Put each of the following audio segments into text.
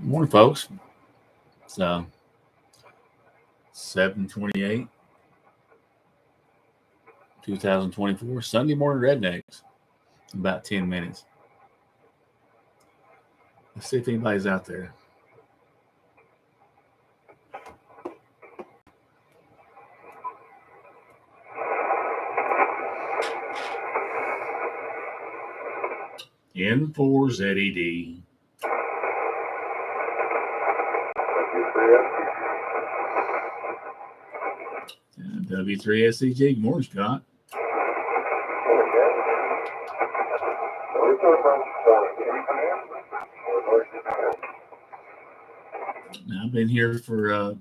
Morning, folks. It's 7/28, 2024, Sunday morning rednecks. About 10 minutes. Let's see if anybody's out there. N4ZED. W3SCG. Good morning, Scott. I've been here for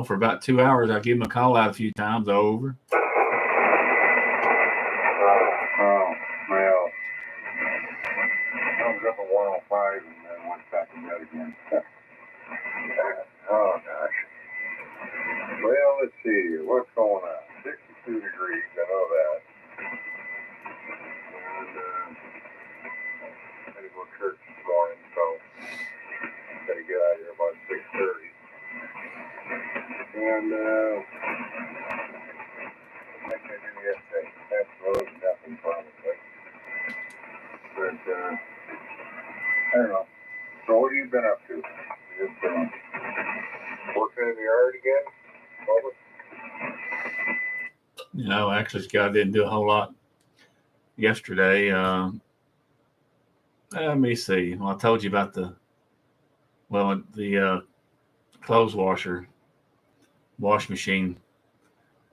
about 2 hours. I give him a call out a few times over. Well, I was up at 105 and then went back to bed again. Oh, gosh. Well, let's see. What's going on? 62 degrees. I know that. And I had to go to church this morning, so I got to get out of here about 6:30. And like I did yesterday, absolutely nothing promising. But I don't know. So what have you been up to? Just working in the yard again? Actually, Scott didn't do a whole lot yesterday. Let me see. Well, I told you about the clothes wash machine.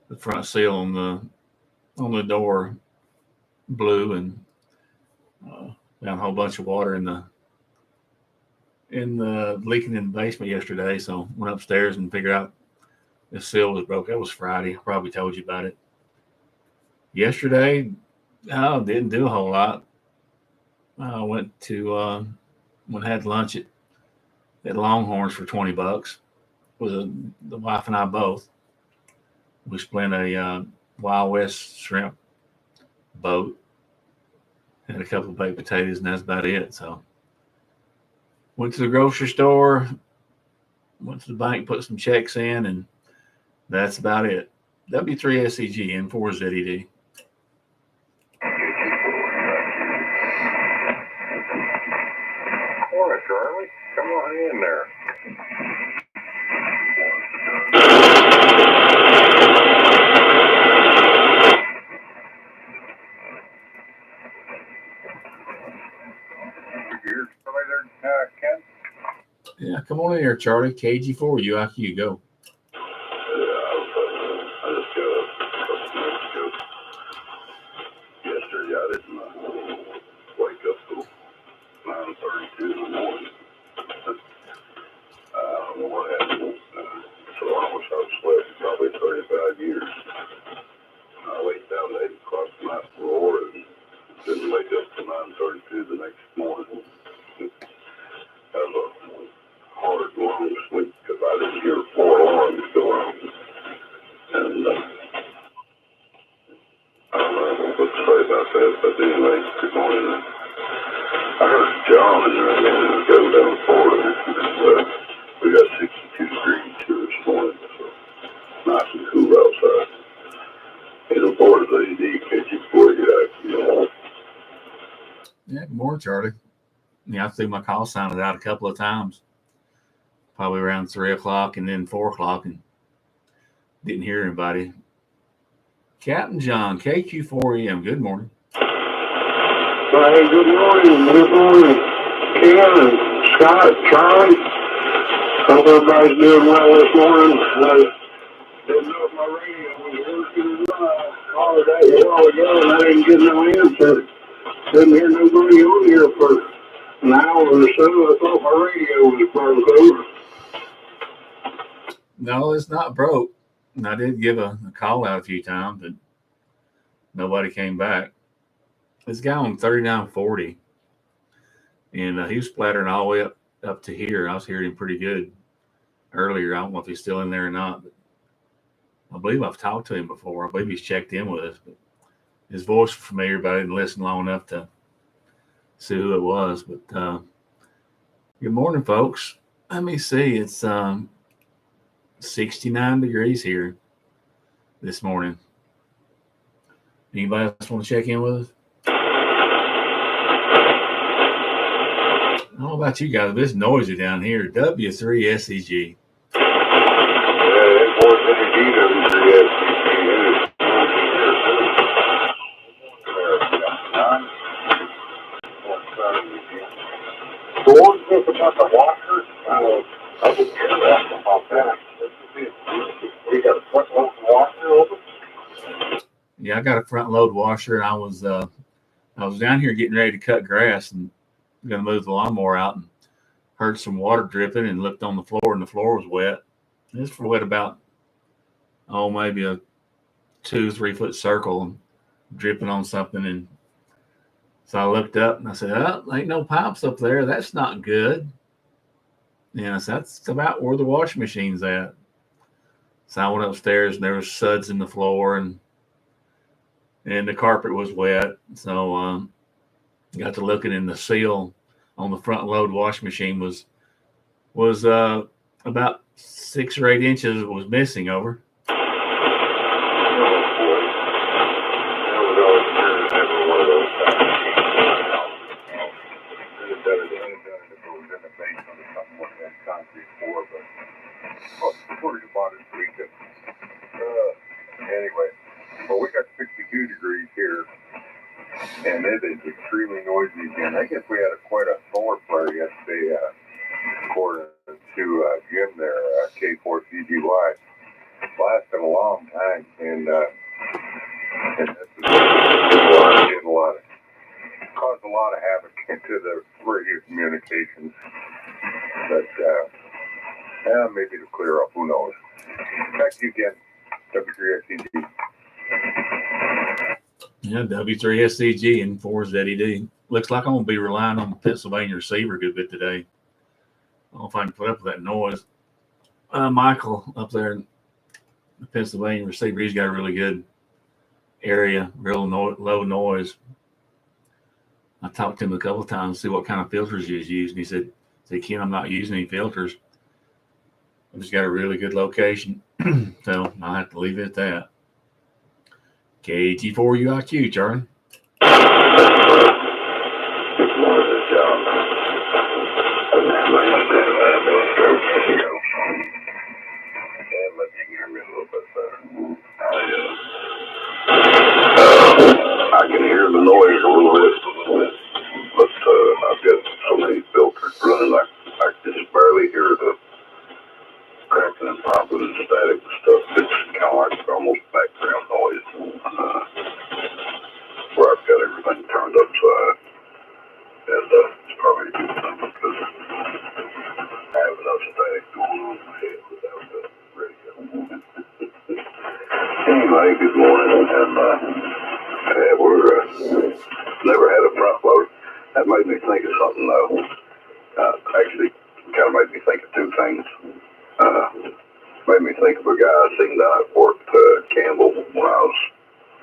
The front seal on the door blew and found a whole bunch of water in the leaking in the basement yesterday. So went upstairs and figured out the seal was broke. That was Friday. I probably told you about it. Yesterday, didn't do a whole lot. I went had lunch at Longhorns for $20 with the wife and I both. We spent a Wild West shrimp boat, had a couple of baked potatoes, and that's about it. So went to the grocery store, went to the bank, put some checks in, and that's about it. W3SCG, N4ZED. Morning, Charlie. Come on in there. You're somebody there, Ken? Yeah, come on in here, Charlie. KG4, UIQ, go. Yesterday, I didn't wake up till 9:32 in the morning. I don't know what happened. So I wish I'd slept probably 35 years. I laid down at 8 o'clock the night before and didn't wake up till 9:32 the next morning. Have a hard, long sleep because I didn't hear 4 alarms go off. And I don't know what to say about that, but anyway, good morning. I heard John and everything go down Florida. And, we got 62 degrees here this morning, so nice and cool outside. In Florida, they need kitchen for you. Yeah, good morning, Charlie. Yeah, I threw my call sign out a couple of times, probably around 3 o'clock and then 4 o'clock, and didn't hear anybody. Captain John, KQ4EM, good morning. Hey, good morning. Good morning, Ken and Scott, Charlie. Hope everybody's doing well this morning. I didn't know if my radio was working all day a while ago, and I didn't get no answer. Didn't hear nobody on here for an hour or so. I thought my radio was broke. No, it's not broke. And I did give a call out a few times, but nobody came back. This guy on 3940, and he was splattering all the way up to here. I was hearing him pretty good earlier. I don't know if he's still in there or not, but I believe I've talked to him before. I believe he's checked in with us, but his voice was familiar, but I didn't listen long enough to see who it was. But Good morning, folks. Let me see. It's 69 degrees here this morning. Anybody else want to check in with us? I don't know about you guys, but it's noisy down here. W3SEG. Yeah, it was energy W3SEG. So what do you think about the washer? I didn't hear that about that. We got a front load washer over? Yeah, I got a front load washer, and I was down here getting ready to cut grass and going to move the lawnmower out, and heard some water dripping and looked on the floor, and the floor was wet. It's wet about maybe a 2-3 foot circle, and dripping on something. And so I looked up and I said, "Oh, ain't no pipes up there. That's not good." Yeah, so that's about where the washing machine's at. So I went upstairs and there was suds in the floor, and the carpet was wet. So got to looking, and the seal on the front load washing machine was about 6 or 8 inches was missing over. Anyway, well, we got 62 degrees here, and it is extremely noisy again. I guess we had quite a solar flare yesterday, according to Jim there, K4CGY. Lasted a long time, and this is caused a lot of havoc into the radio communications. But maybe to clear up, who knows? Back to you again, W3SCG. Yeah, W3SCG and 4ZED. Looks like I'm going to be relying on the Pennsylvania receiver a good bit today. I don't know if I can put up with that noise. Michael up there in the Pennsylvania receiver, he's got a really good area, real low noise. I talked to him a couple of times to see what kind of filters he was using. He said, "Ken, I'm not using any filters. I've just got a really good location." So I'll have to leave it at that. KG4UIQ, Charlie. I can hear the noise a little bit, but I've got so many filters running, I can just barely hear the cracking and popping and static and stuff. It's kind of like almost background noise, where I've got everything turned upside, and it's probably a good thing because I have enough static going on in my head without the radio. Anyway, good morning, and we're never had a front load. That made me think of something though. Actually, kind of made me think of two things. Made me think of a guy I seen down at Fort Campbell when I was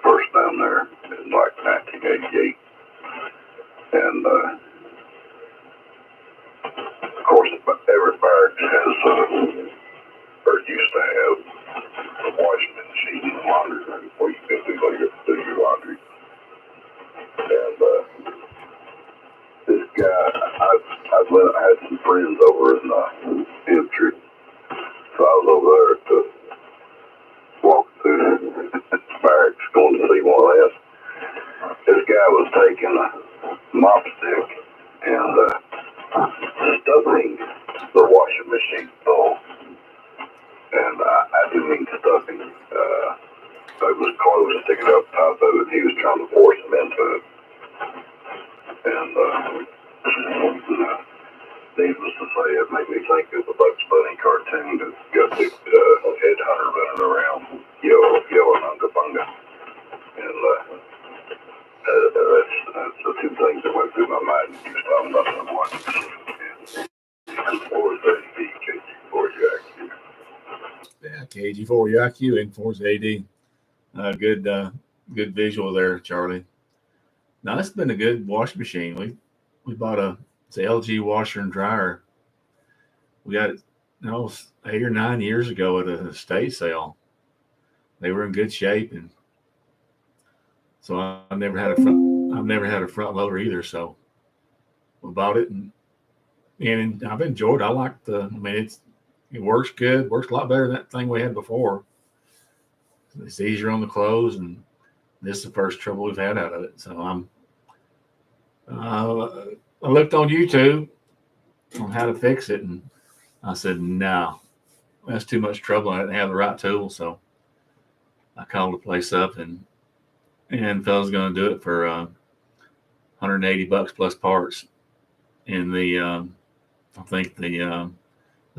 first down there in like 1988, and of course every barracks has or used to have a washing machine and laundry room where you could do your laundry. And this guy, I had some friends over in Infantry, so I was over there to walk through the barracks going to see one of them. This guy was taking a mop stick and stuffing the washing machine full. And I didn't mean stuffing. It was close, sticking up top of it. He was trying to force him into it. And needless to say, it made me think of the Bugs Bunny cartoon that's got the headhunter running around, yelling unga bunga. And that's the two things that went through my mind. You was talking about the watching machine. And 4ZED, KG4UIQ. Yeah, KG4UIQ and 4ZED. Good visual there, Charlie. Now, it's been a good washing machine. We bought it's a LG washer and dryer We got it, 8 or 9 years ago at an estate sale. They were in good shape, and so I've never had a front loader either. So we bought it, and I've enjoyed it. I like I mean, it works good. Works a lot better than that thing we had before. It's easier on the clothes, and this is the first trouble we've had out of it. So I looked on YouTube on how to fix it, and I said, no, that's too much trouble. I didn't have the right tool, so I called the place up, and fellas going to do it for $180 plus parts. And I think the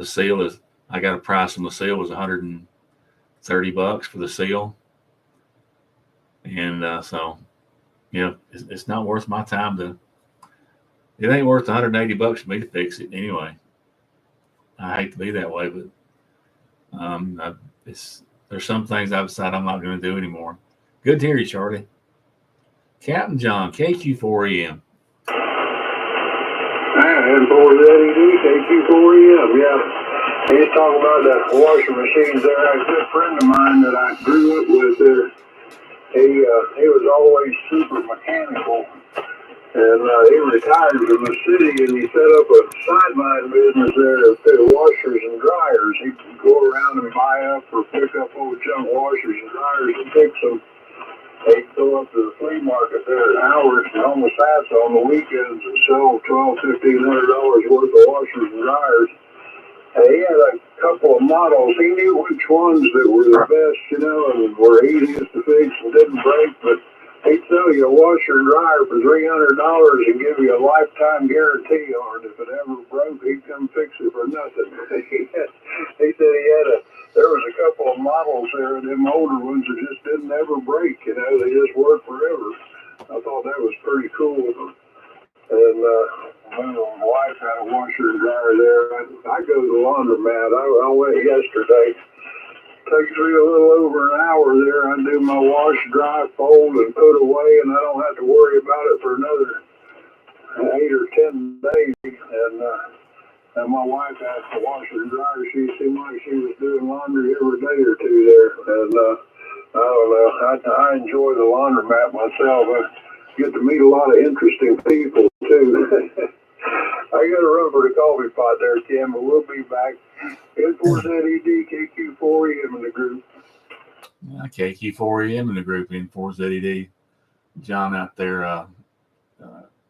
seal is, I got a price on the seal was $130 for the seal, and so it's not worth my time to. It ain't worth $180 for me to fix it anyway. I hate to be that way, but there's some things I've decided I'm not going to do anymore. Good to hear you, Charlie. Captain John, KQ4EM. And for the LED, KQ4EM, yeah. He's talking about the washing machines there. I had a good friend of mine that I grew up with there. He was always super mechanical. And he retired from the city, and he set up a sideline business there to fit washers and dryers. He'd go around and buy up or pick up old junk washers and dryers and fix them. He'd go up to the flea market there at Howard's and almost Sats on the weekends and sell $1,200-$1,500 worth of washers and dryers. And he had a couple of models. He knew which ones that were the best, and were easiest to fix and didn't break, but he'd sell you a washer and dryer for $300 and give you a lifetime guarantee on it. If it ever broke, he'd come fix it for nothing. He said there was a couple of models there, them older ones that just didn't ever break. They just worked forever. I thought that was pretty cool. And my wife had a washer and dryer there. I go to the laundromat. I went yesterday. Takes me a little over an hour there. I do my wash, dry, fold, and put away, and I don't have to worry about it for another 8 or 10 days. And my wife has the washer and dryer. She seemed like she was doing laundry every day or two there. And I don't know. I enjoy the laundromat myself. I get to meet a lot of interesting people too. I got to run for the coffee pot there, Kim, but we'll be back. It's ZED, KQ4EM in the group. KQ4EM in the group in 4ZED. John out there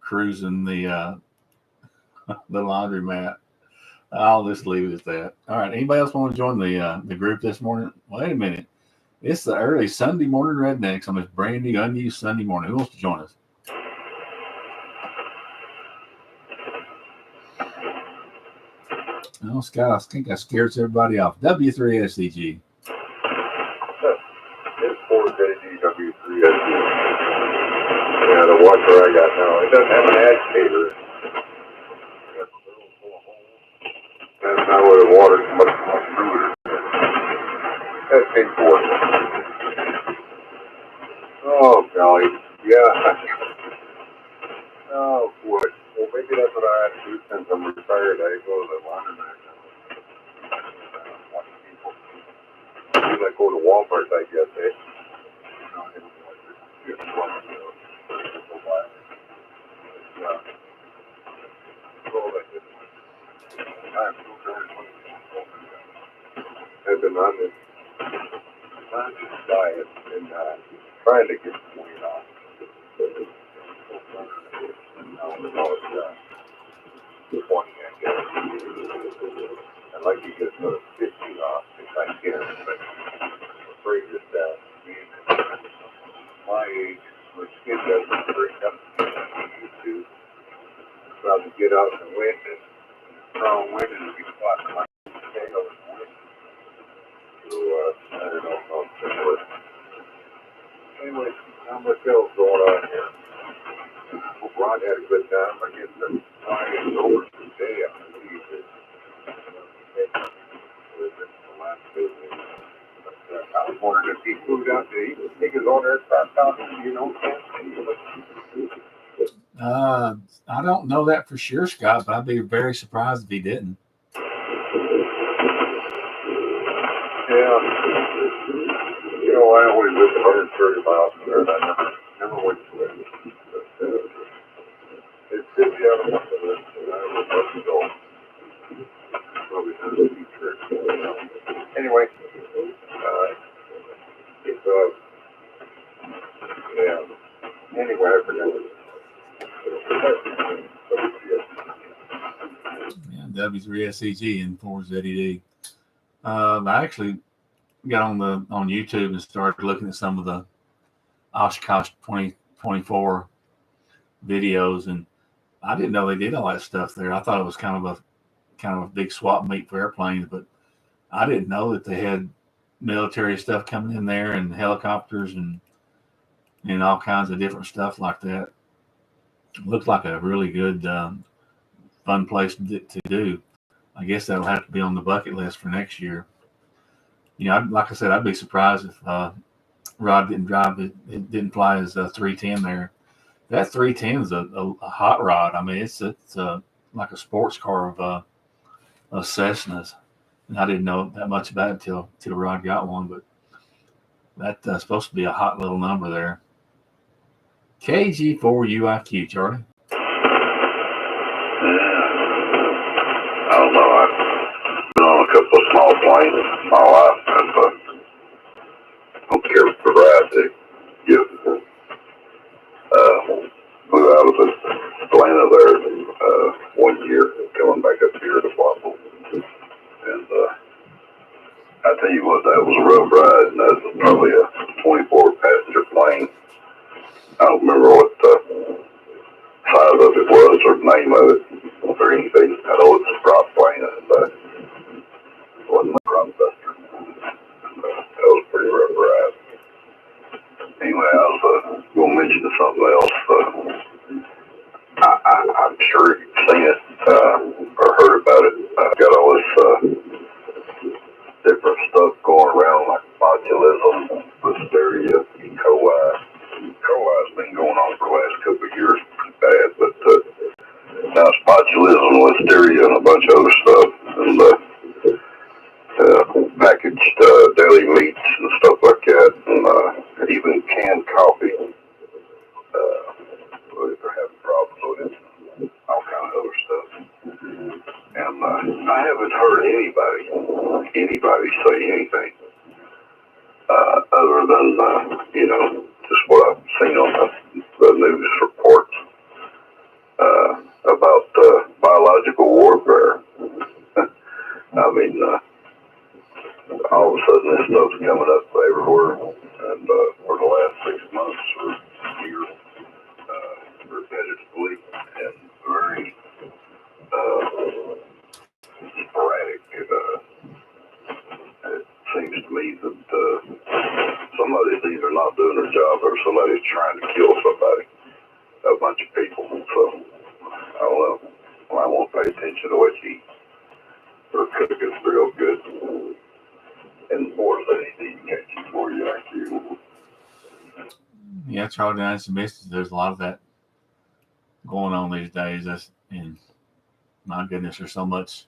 cruising the laundromat. I'll just leave it at that. All right. Anybody else want to join the group this morning? Wait a minute. It's the early Sunday morning rednecks on this brand new unused Sunday morning. Who wants to join us? Oh, Scott, I think I scared everybody off. W3SCG. It's 4ZG W3SG. Yeah, the washer I got now. It doesn't have an agitator. That's not where the water's much through it. That's big for it. Oh, golly. Yeah. Oh, boy. Well, maybe that's what I have to do since I'm retired. I go to the laundromat now. Watch people. Maybe I go to Walmart, I guess, eh? I've been on this diet and trying to get weight off. I'd like to get another 50 off if I can, but I'm afraid that being my age, my skin doesn't break up as it used to. So I would get out in the wind and strong wind and be caught in my tail and wind. So I don't know how it's going to work. Anyway, not much else going on here. Ron had a good time. I guess the flying over today. I was wondering if he flew out there. He was thinking on there, start talking, I don't know that for sure, Scott, but I'd be very surprised if he didn't. I always lived 130 miles from there, and I never went to it. It's 50 out of one of it, and I was about to go. Probably done a few trips. Anyway, it's, yeah. Anyway, I forgot. Yeah, W3SEG and 4ZED. I actually got on YouTube and started looking at some of the Oshkosh 2024 videos, and I didn't know they did all that stuff there. I thought it was kind of a big swap meet for airplanes, but I didn't know that they had military stuff coming in there and helicopters and all kinds of different stuff like that. It looked like a really good, fun place to do. I guess that'll have to be on the bucket list for next year. You know, like I said, I'd be surprised if Rod didn't didn't fly his 310 there. That 310 is a hot rod. I mean, it's like a sports car of Cessnas. And I didn't know that much about it till Rod got one, but that's supposed to be a hot little number there. KG4UIQ, Charlie. I don't know. I've been on a couple of small planes in my life, and don't care for the ride they give. Flew out of Atlanta there 1 year, coming back up here to Buffalo. And I tell you what, that was a rough ride, and that was probably a 24-passenger plane. I don't remember what size of it was or the name of it or anything. I know it's a prop plane, and it wasn't a prop buster. That was a pretty rough ride. Anyway, I was going to mention something else. I'm sure you've seen it or heard about it. I've got all this different stuff going around, like botulism, listeria, E. coli. E. coli's been going on for the last couple of years pretty bad, but now it's botulism, listeria, and a bunch of other stuff, and packaged deli meats and stuff like that, and even canned coffee. They're having problems with it, all kind of other stuff. And I haven't heard anybody say anything other than, just what I've seen on the news reports about biological warfare. I mean, all of a sudden this stuff's coming up everywhere, and for the last 6 months or year, repetitively and very sporadic. It seems to me that somebody's either not doing their job or somebody's trying to kill somebody, a bunch of people. So, I don't know. Well, I won't pay attention to what you eat. Or cook is real good. And more than anything, catch you for you IQ. Yeah, Charlie, nice and business. There's a lot of that going on these days. And my goodness, there's so much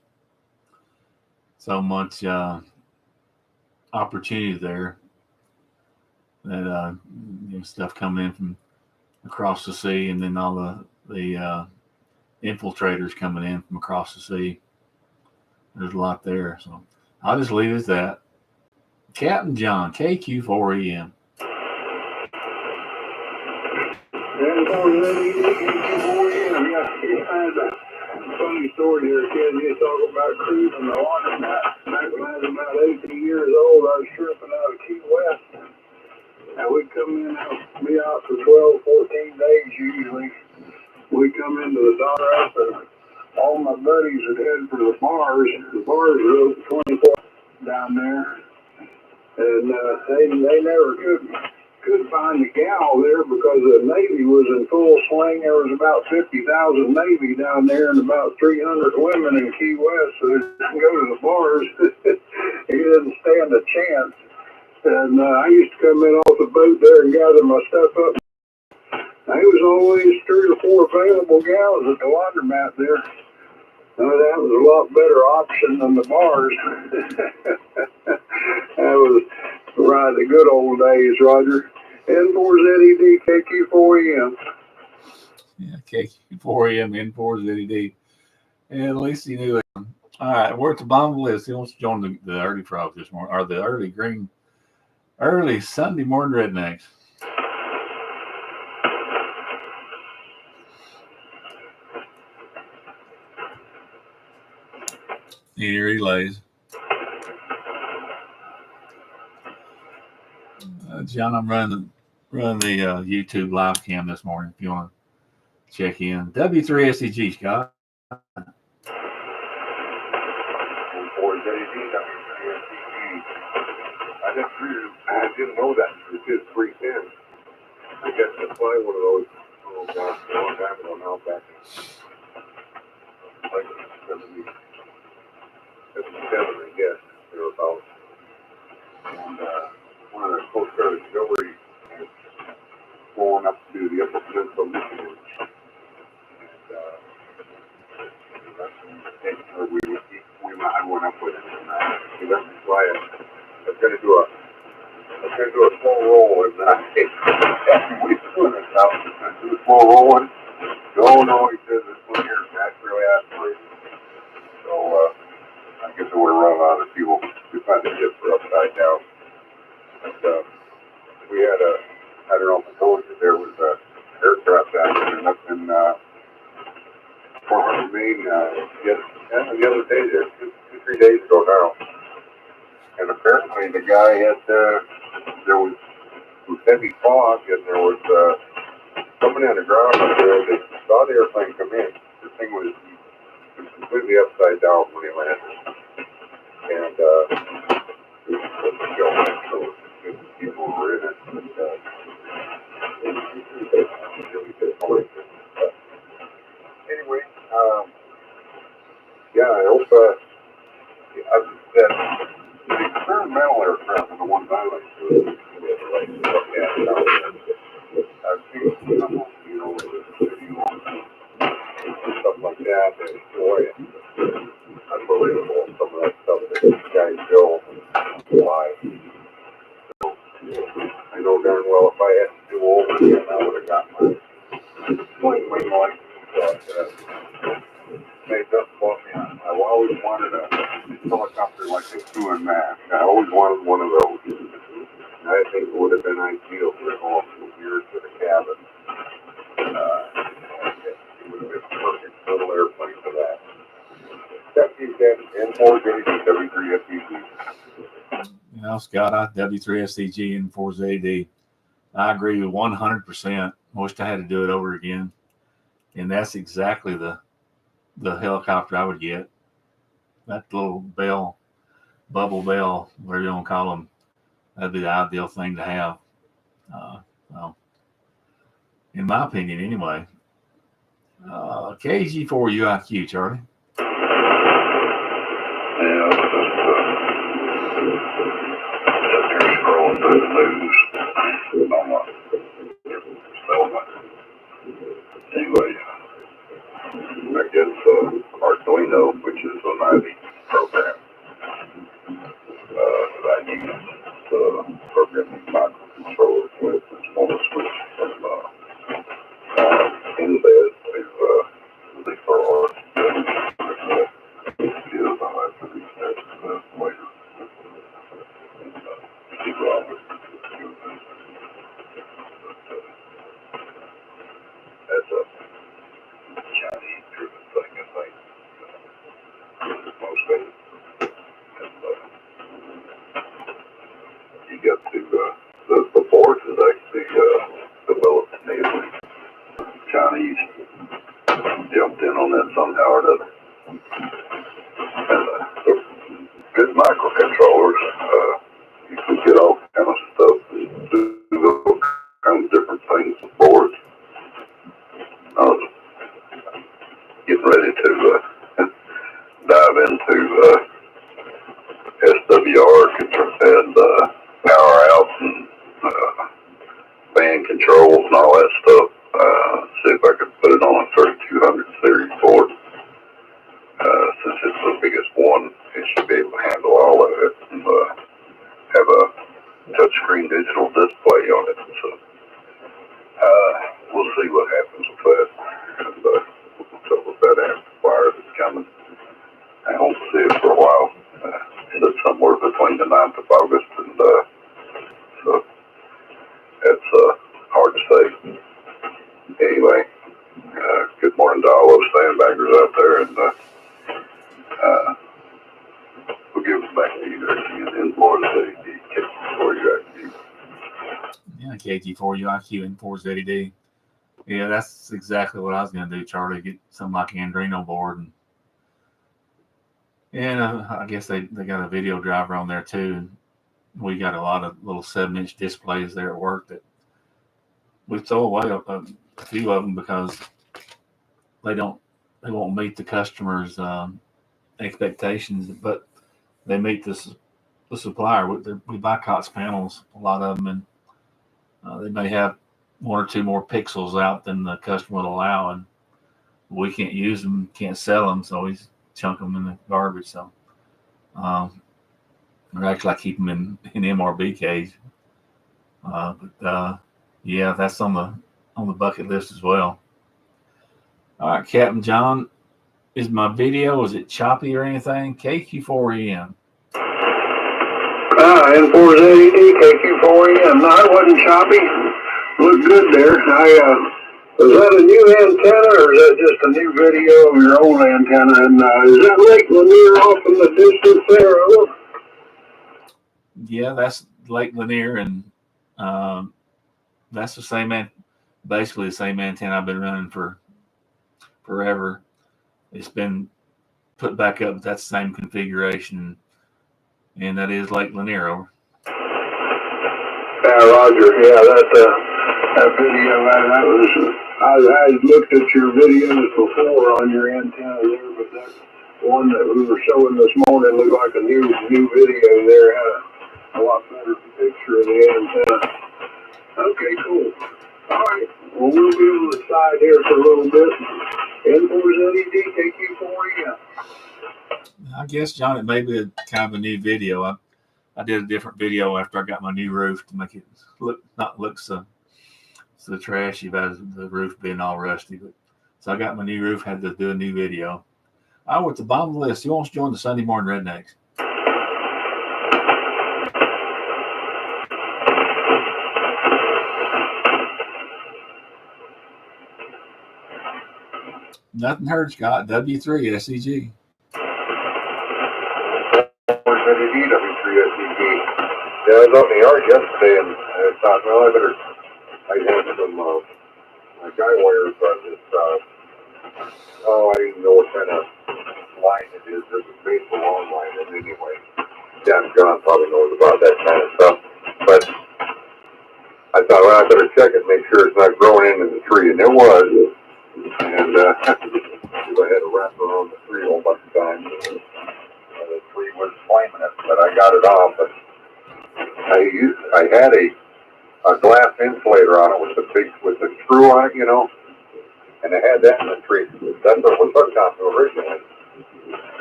opportunity there that stuff coming in from across the sea, and then all the infiltrators coming in from across the sea. There's a lot there, so I'll just leave it at that. Captain John, KQ4EM. Funny story here, kid. You talk about cruising the water. Back when I was about 18 years old, I was tripping out of Key West. And we'd come in and be out for 12, 14 days usually. We come into the dock, and all my buddies would head for the bars. The bars were open 24 down there. And they never could find the gal there because the Navy was in full swing. There was about 50,000 Navy down there and about 300 women in Key West. So they didn't go to the bars. He didn't stand a chance. And I used to come in off the boat there and gather my stuff up. There was always 3 or 4 available gals at the laundromat there. That was a lot better option than the bars. Right, the good old days, Roger. N4ZED, KQ4EM. Yeah, KQ4M, N4ZED. Yeah, at least he knew it. All right, we're at the bottom of the list. He wants to join the early frogs this morning, or the early Sunday morning rednecks. Any relays? John, I'm running the YouTube live cam this morning. If you want to check in, W3SEG, Scott. I didn't know that. It is 310. I guess to play one of those, oh gosh, a long time ago now, back in like 77, I guess, thereabouts. And one of the Coast Guard auxiliary going up to the Upper Peninsula, Michigan. And I went up with him, and he let me fly it. I was going to do a slow roll, and after we doing it, I was going to do a slow rolling. No, he says this one here is naturally aspirated. So I guess we're running out of fuel. We find the ships are upside down. But we had I don't know if I told you, there was a aircraft accident up in Fort Harbor, Maine, the other day, there, 2-3 days ago now. And apparently the guy had, there was heavy fog, and there was somebody on the ground up there that saw the airplane come in. The thing was completely upside down when he landed. And it was supposed to go in, so people were in it. And, really disappointed. Anyway, yeah, I hope that the experimental aircraft are the ones I like to look at. I've seen some, stuff like that, and boy, unbelievable, some of that stuff that these guys build live. So, I know darn well if I had to do over again, I would have got my wing license. Made up for me. I always wanted a helicopter like a 2-man. I always wanted one of those. And I think it would have been ideal for going from here to the cabin. It would have been a perfect little airplane for that. N4ZED, W3SEG. You know, Scott, W3SEG, N4ZED. I agree with 100%. Wished I had to do it over again. And that's exactly the helicopter I would get. That little bubble bell, whatever you want to call them, that'd be the ideal thing to have. Well, in my opinion, anyway. KG4 UIQ, Charlie. Yeah, just scrolling through the news. Anyway, I guess Arduino, which is a Navy program, that I use programming microcontrollers with, is going to switch from embed to the for that's a Chinese-driven thing, I think. Most of it. And you got to, the board is actually developed natively. Chinese jumped in on that somehow or another. And good microcontrollers, you can get all kind of stuff and do all kinds of different things with boards. I was getting ready to dive into SWR and power outs and band controls and all that stuff. See if I could put it on a 3200 series board. Since it's the biggest one, it should be able to handle all of it and have a baggers out there, and we'll give them back to you there in Florida City, KG4UIQ. Yeah, KG4UIQ and 4ZD. Yeah, that's exactly what I was going to do, Charlie. Get something like Andrino board. And I guess they got a video driver on there too. And we got a lot of little 7-inch displays there at work that we throw away a few of them because they won't meet the customer's expectations, but they meet the supplier. We buy COTS panels, a lot of them, and they may have 1 or 2 more pixels out than the customer will allow, and we can't use them, can't sell them, so we chunk them in the garbage. So, or actually, I keep them in MRB cage. Yeah, that's on the bucket list as well. All right, Captain John, is my video, is it choppy or anything? KQ4EM. N4ZD, KQ4EM. No, it wasn't choppy. Looked good there. Is that a new antenna or is that just a new video of your old antenna? And is that Lake Lanier off in the distance there? Yeah, that's Lake Lanier, and that's the same basically the same antenna I've been running for forever. It's been put back up with that same configuration, and that is Lake Lanier. Over. Yeah, Roger. Yeah, that video, I looked at your videos before on your antenna there, but that one that we were showing this morning looked like a new video there. Had a lot better picture of the antenna. Okay, cool. All right. Well, we'll be able to side here for a little bit. N4ZD, KQ4EM. I guess, John, it may be a kind of a new video. I did a different video after I got my new roof to make it not look so trashy about the roof being all rusty. But so I got my new roof, had to do a new video. I went to the bottom of the list. Who wants to join the Sunday Morning Rednecks? Nothing heard, Scott. W3 SEG. W3SEG. Yeah, I was out in the yard yesterday and I thought, well, I had some guy wires on this, I didn't know what kind of line it is. There's a baseball long line, and anyway, John probably knows about that kind of stuff. But I thought, well, I better check it, make sure it's not growing into the tree, and it was. And I had to wrap around the tree a whole bunch of times. The tree was flaming it, but I got it off. But I had a glass insulator on it with the screw on it, and I had that in the tree. That's what was hooked on to originally.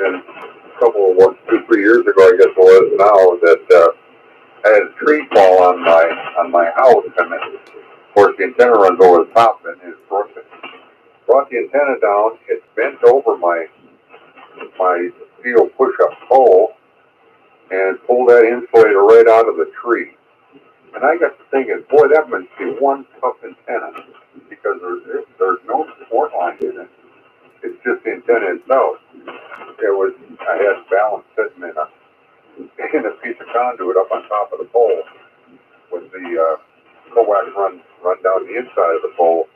And a couple of 2-3 years ago, I guess it was now, that I had a tree fall on my house, and of course the antenna runs over the top, and it brought the antenna down. It bent over my steel push-up pole and pulled that insulator right out of the tree. And I got to thinking, boy, that must be one tough antenna, because there's no support line in it. It's just the antenna itself. I had balance sitting in a piece of conduit up on top of the pole with the coax run down the inside of the pole,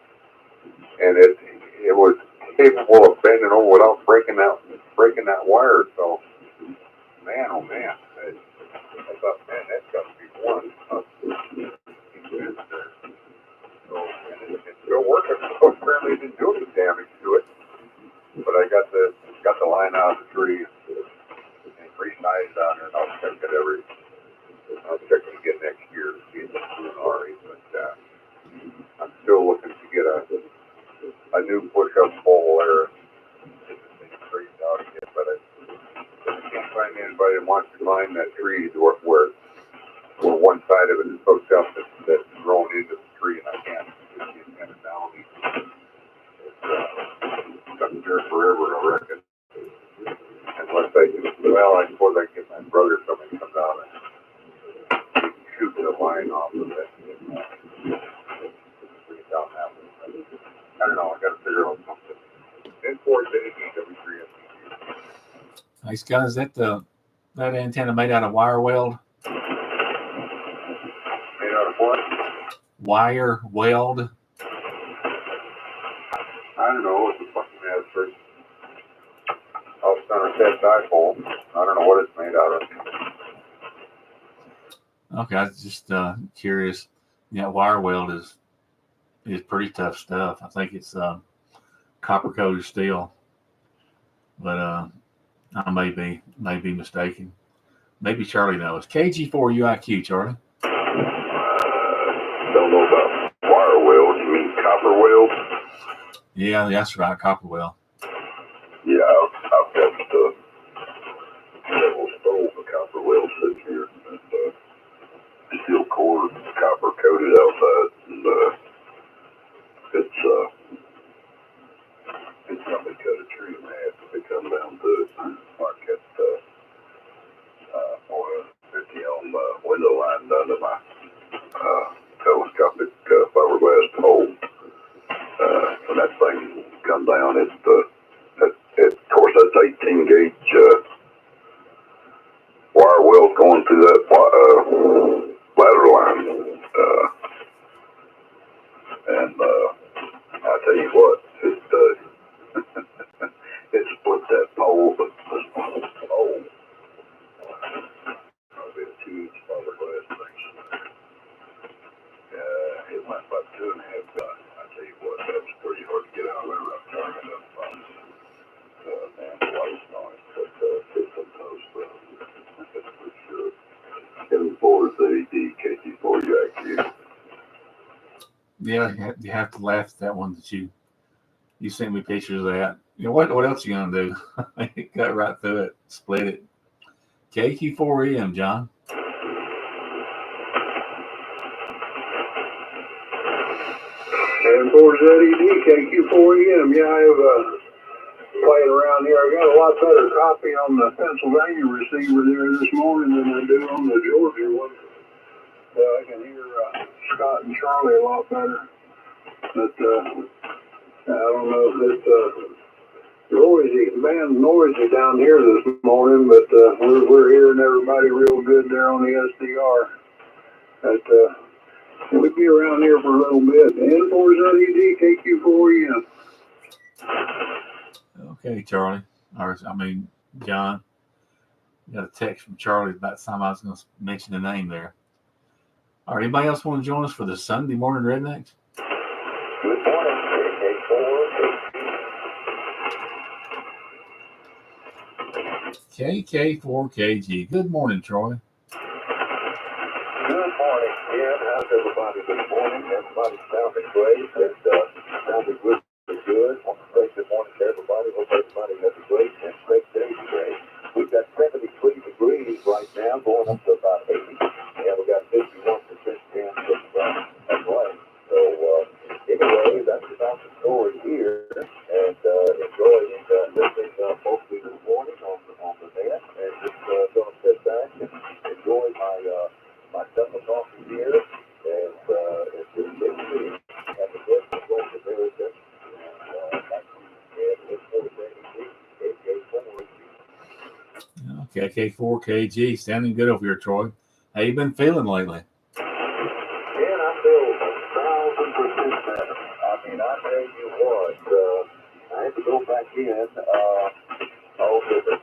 and it was capable of bending over without breaking that wire. So, man, oh man, I thought, man, that's got to be one. So, and it's still working. So apparently it didn't do any damage to it. But I got the line out of the tree and reunited down there, and I'll check it again next year to see if it's doing all right. But I'm still looking to get a new push-up pole there. Get this thing straightened out again, but I can't find anybody that wants to climb that tree where one side of it is hooked up that's grown into the tree, and I can't just get it down. It's up there forever, I reckon. Unless I suppose I can get my brother somebody to come down and shoot the line off of it. Bring it down that way. I don't know, I gotta figure out something. Ford City DW3SBG. Hey, Scott, is that that antenna made out of wire weld? Made out of what? Wire weld? I don't know. It's a fucking answer. I was trying to test dipole. I don't know what it's made out of. Okay, I was just curious. Yeah, wire weld is pretty tough stuff. I think it's copper coated steel, but I may be mistaken. Maybe Charlie knows. KG4UIQ, Charlie. Don't know about wire weld. You mean copper weld? Yeah, that's right, copper weld. Yeah, I've got the little stove of copper weld sitting here. And, steel core, copper coated outside, and it's somebody cut a tree in half if it come down to it. I cut 450 on the window line down to my telescopic fiberglass pole. When that thing come down, of course that's 18 gauge wire weld going through that ladder line. And I tell you what, it split that pole, but this pole, probably a 2-inch fiberglass thing. It went about 2.5 I tell you what, that was pretty hard to get out of there. I'm trying to find man, the lights on it, but it's some toast, that's for sure. Kevin Ford, the KT4UIQ. Yeah, you have to laugh at that one that you sent me pictures of that. You know what else you gonna do? It cut right through it, split it. KQ4EM, John. And for ZED, KQ4EM, yeah, I've playing around here. I got a lot better copy on the Pennsylvania receiver there this morning than I do on the Georgia one. So I can hear Scott and Charlie a lot better. But I don't know if it's noisy, man's noisy down here this morning, but we're hearing everybody real good there on the SDR. But we'll be around here for a little bit. And for ZED, KQ4EM. Okay, Charlie. John. Got a text from Charlie about the time I was going to mention the name there. All right, anybody else want to join us for the Sunday Morning Rednecks? Good morning, KK4KG. Good morning, Troy. Good morning, Ken. How's everybody this morning? Everybody's sounding great. It sounded really good. I want to say good morning to everybody. Hope everybody has a great and great day today. We've got 73 degrees right now, going up to about 80. And we got 51% chance of rain. So anyway, that's about the story here. And enjoying listening mostly this morning on the net. And just going to sit back and enjoy my cup of coffee here. And it's just have a good going to America. KK4KG. Sounding good over here, Troy. How you been feeling lately? Man, I feel 1,000% better. I mean, I tell you what, I had to go back in over the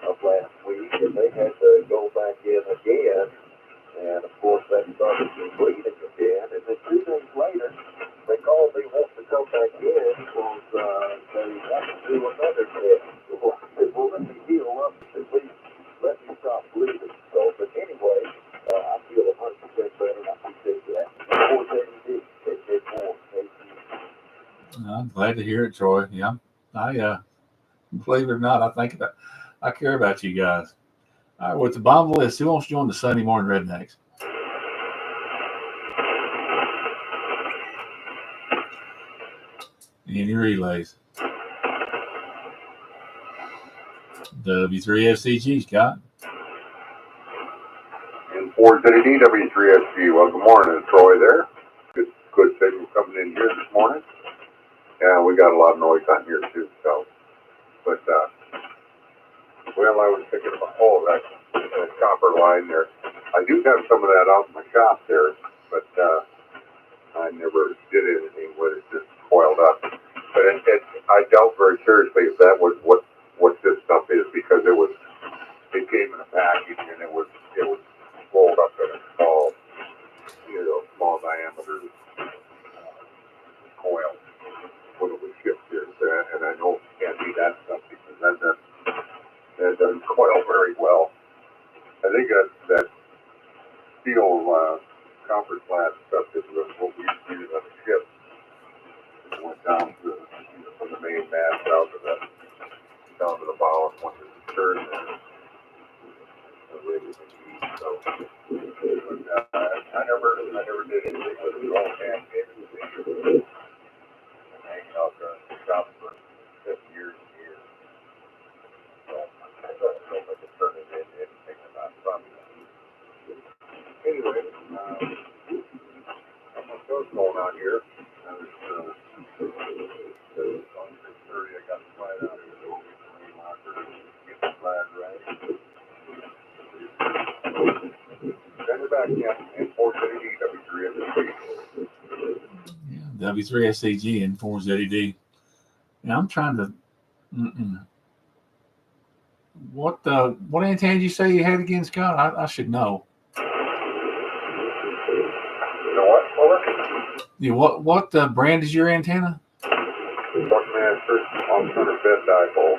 of last week, and they had to go back in again. And of course, that started me bleeding again. And then 2 days later, they called me wanting to come back in because they want to do another test. Well, let me heal up at least. Let me stop bleeding. So, but anyway, I feel 100% better. I appreciate that. I'm glad to hear it, Troy. Yeah, I believe it or not, I think I care about you guys. All right, with the bottom list, who wants to join the Sunday Morning Rednecks? Any relays? W3FCG, Scott. And Ford City DW3SG. Well, good morning, Troy there. Good signal coming in here this morning. Yeah, we got a lot of noise on here too. So, but well, I was thinking about that copper line there. I do have some of that out in my shop there, but I never did anything with it. Just coiled up. But I doubt very seriously if that was what this stuff is, because it came in a package and it was rolled up in a small diameter coil when it was shipped here. And I know it can't be that stuff because that doesn't coil very well. I think that steel copper class stuff is what we used to use on the ship. It went down from the main mast down to the bow and went to the stern there. So, but, I never did anything with it. All hand gave it to me. Hanging out the shop for 50 years and years. So I don't know if I could turn it into anything about something. Anyway, what's going on here? I was on 6:30. I got the flight out here. So we'll get the rain locker, get the flag ready. Send it back in 480 W3SCG. Yeah, W3SCG and 4ZED. Yeah, I'm trying to. What antenna did you say you had again, Scott? I should know. You know what, Fuller? Yeah, what brand is your antenna? Buckmaster on center bed dipole.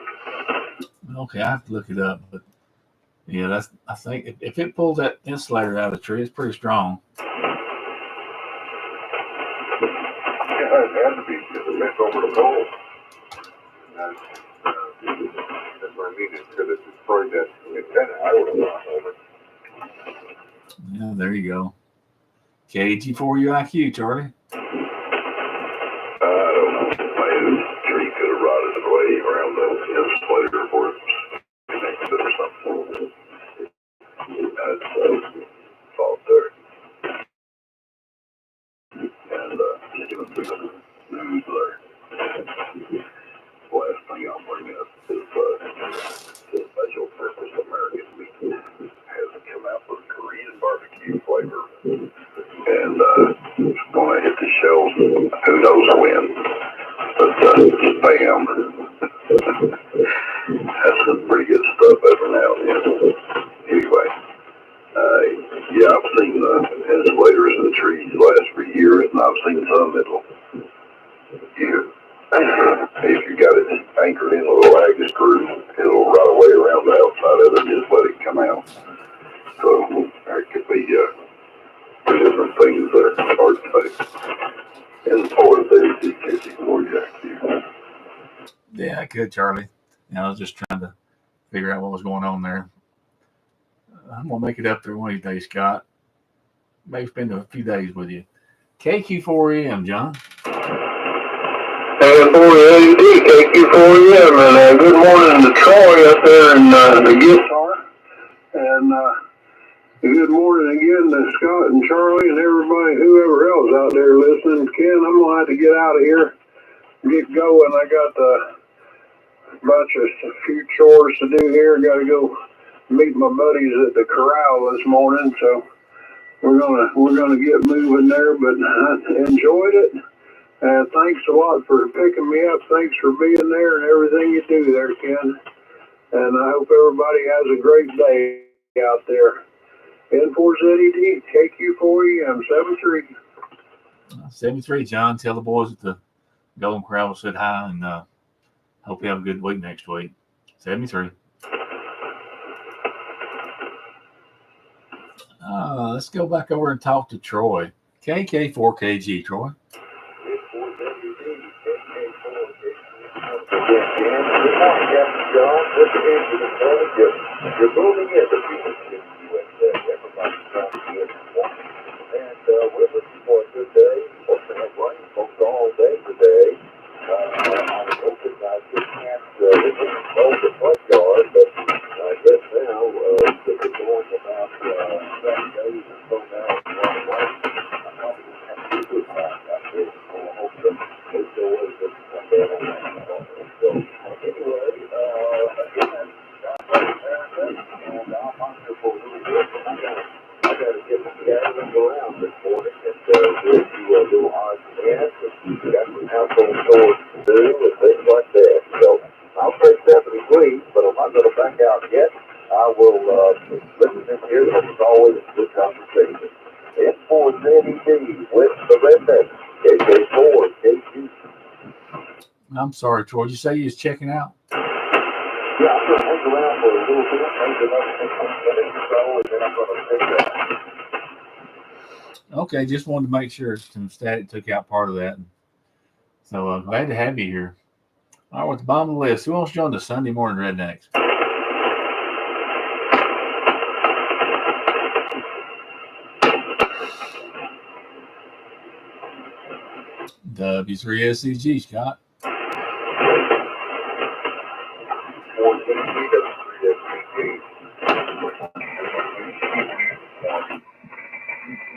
Okay, I have to look it up, but yeah, I think if it pulls that insulator out of the tree, it's pretty strong. Yeah, it had to be because it bent over the pole. That's what I mean. It could have destroyed that antenna. I would have gone over. Yeah, there you go. KG4UIQ, Charlie. I don't know. My tree could have rotted away around the insulator or it was connected or something. That's fault there. And looking through the news there. The last thing I'll bring up is the special purpose American meat has come out with Korean barbecue flavor. And it's going to hit the shelves who knows when. But bam. That's some pretty good stuff every now and then. Anyway, yeah, I've seen the insulators in the trees last for years, and I've seen some that'll, if you got it anchored in a little agate screw, it'll rot away around the outside of it and just let it come out. So there could be different things that are hard to say. And for the KG4UIQ. Yeah, good, Charlie. I was just trying to figure out what was going on there. I'm gonna make it up there one of these days, Scott. Maybe spend a few days with you. KQ4M, John. KQ4M, KQ4M, and good morning to Troy up there in the guitar. And good morning again to Scott and Charlie and everybody, whoever else out there listening. Ken, I'm going to have to get out of here, get going. I got a few chores to do here. Got to go meet my buddies at the corral this morning, so we're gonna get moving there. But I enjoyed it. Thanks a lot for picking me up. Thanks for being there and everything you do there, Ken. And I hope everybody has a great day out there. N4ZED, KQ4EM, 73. 73, John. Tell the boys at the Golden Corral said hi, and hope you have a good week next week. 73. Let's go back over and talk to Troy. KK4KG, Troy. Good morning, Captain John. This is this morning. You're moving in the future USA. Everybody's trying to get one. And we're looking for a good day. Supposed to have rain folks all day today. I was hoping I just can't mow the front yard, but I guess now if it's going about 7 days or so now to run away, I'm probably going to have to do this out there. So I hope that it still is this out yet, I will listen in here. This is always a good conversation. It's for ZED with the Redneck, KK4, KG. I'm sorry, Troy. You say you was checking out? Yeah, I'm going to hang around for a little bit, maybe another 15 minutes or so, and then I'm going to take that. Okay, just wanted to make sure some static took out part of that. So glad to have you here. All right, at the bottom of the list, who wants to join the Sunday Morning Rednecks? W3SCG, Scott.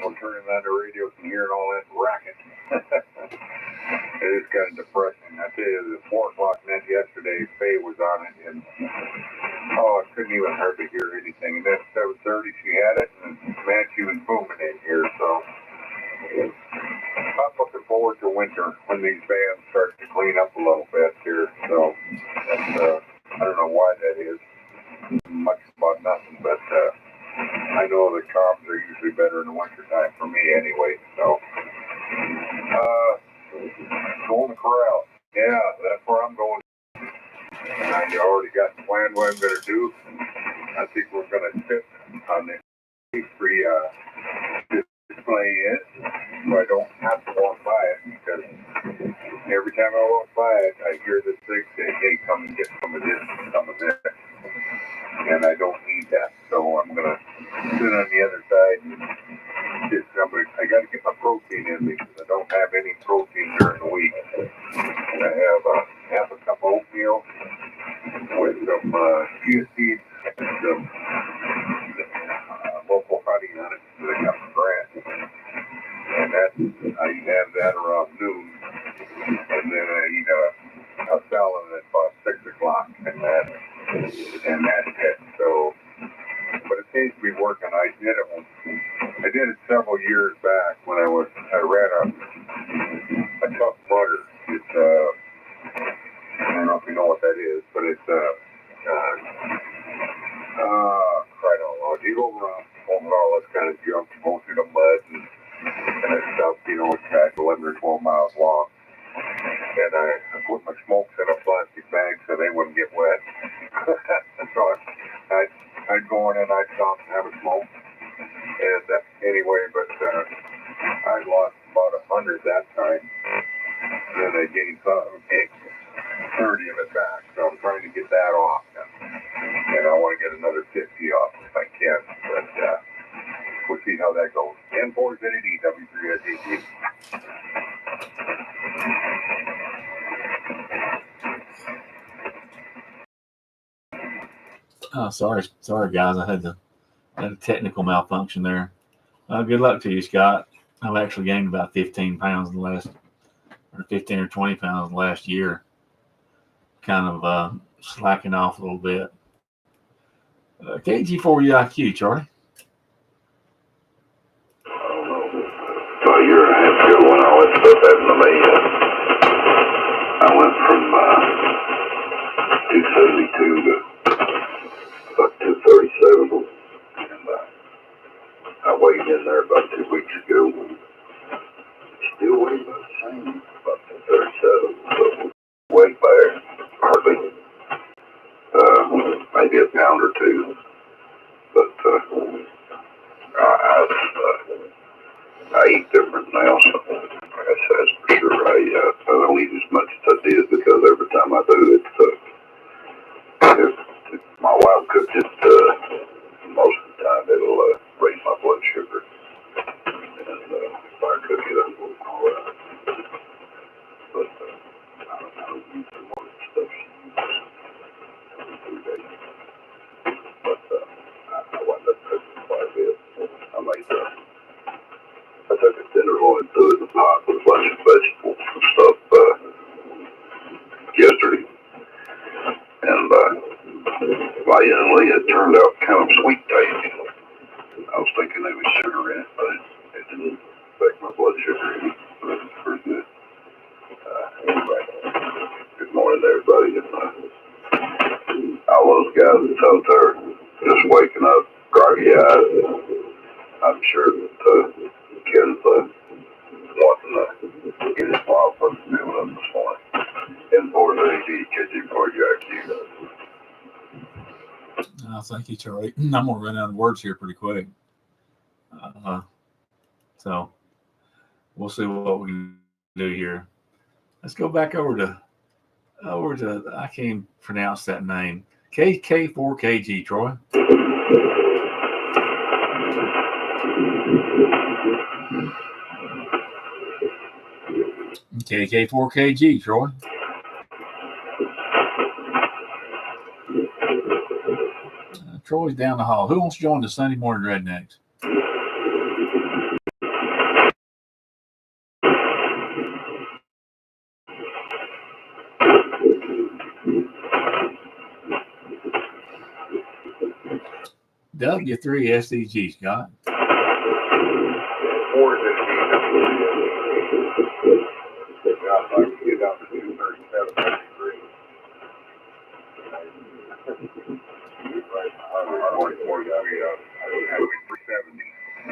I'm turning on the radio and hearing all that racket. It is kind of depressing. I tell you, the 4 o'clock net yesterday, Faye was on it, and I couldn't even hardly hear anything. And then at 7:30, she had it, and man, she was booming in here. So I'm looking forward to winter when these bands start to clean up a little bit here. So that's, I don't know why that is. Much about nothing, but I know the comps are usually better in the wintertime for me anyway. So Golden Corral, yeah, that's where I'm going. And I already got planned what I'm going to do. I think we're going to sit on the free display it, so I don't have to walk by it, because every time I walk by it, I hear this thing say, hey, come and get some of this and some of this. And I don't need that, so I'm going to sit on the other side and get somebody. I got to get my protein in because I don't have any protein during the week. And I have half a cup of oatmeal with some chia seeds and some local honey on it that I got from Grant. And I have that around noon. And then I eat a salad at about 6 o'clock. And that's it. So, but it seems to be working. I did it several years back when I ran a tough butter. It's I don't know if you know what that is, but it's I don't know. You go around home and all this kind of junk, you go through the mud and stuff. You know, it's back 11 or 12 miles long. And I put my smokes in a plastic bag so they wouldn't get wet. So I'd go in and I'd stop and have a smoke. And anyway, but I lost about 100 that time. And then I gained 30 of it back. So I'm trying to get that off. And I want to get another 50 off if I can. But we'll see how that goes. N4 ZED, W3SCG. Oh, sorry, guys. I had a technical malfunction there. Good luck to you, Scott. I've actually gained about 15 pounds in the last, or 15 or 20 pounds in the last year. Kind of slacking off a little bit. KG4UIQ, Charlie. About a year and a half ago when all that stuff happened to me, I went from 272 to about 237, and I weighed in there about 2 weeks ago, and still weigh about the same, about 237, so weight back hardly, maybe a pound or two, but I eat different now, so that's for sure. I don't eat as much as I did, because every time I do it, if my wife cooks it, most of the time it'll raise my blood sugar, and if I cook it, I will all right. But I don't eat too much stuff every 2 days. But I wind up cooking quite a bit. I took a tenderloin, threw it in the pot with a bunch of vegetables and stuff yesterday, and my young lady, it turned out kind of sweet tasting. I was thinking there was sugar in it, but it didn't affect my blood sugar any. It was pretty good. Anyway, good morning, everybody. I those guys that's out there just waking up groggy-eyed. I'm sure that Ken's wanting to get his motherfuckers doing up this morning. In 480 KG4JQ. Thank you, Charlie. I'm going to run out of words here pretty quick. So we'll see what we can do here. Let's go back over to I can't pronounce that name. KK4KG, Troy. KK4KG, Troy. Troy's down the hall. Who wants to join the Sunday Morning Rednecks? W3 SDG, Scott.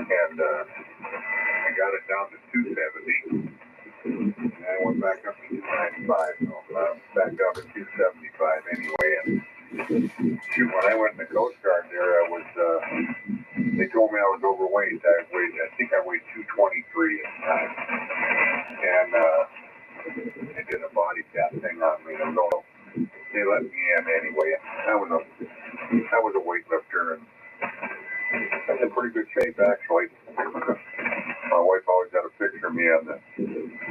And I got it down to 270. And I went back up to 295. So I'm back up to 275 anyway. And shoot, when I went in the Coast Guard there, I was, they told me I was overweight. I think I weighed 223 at the time. And they did a body fat thing on me. So they let me in anyway. I was a weightlifter and I was in pretty good shape actually. My wife always had a picture of me on the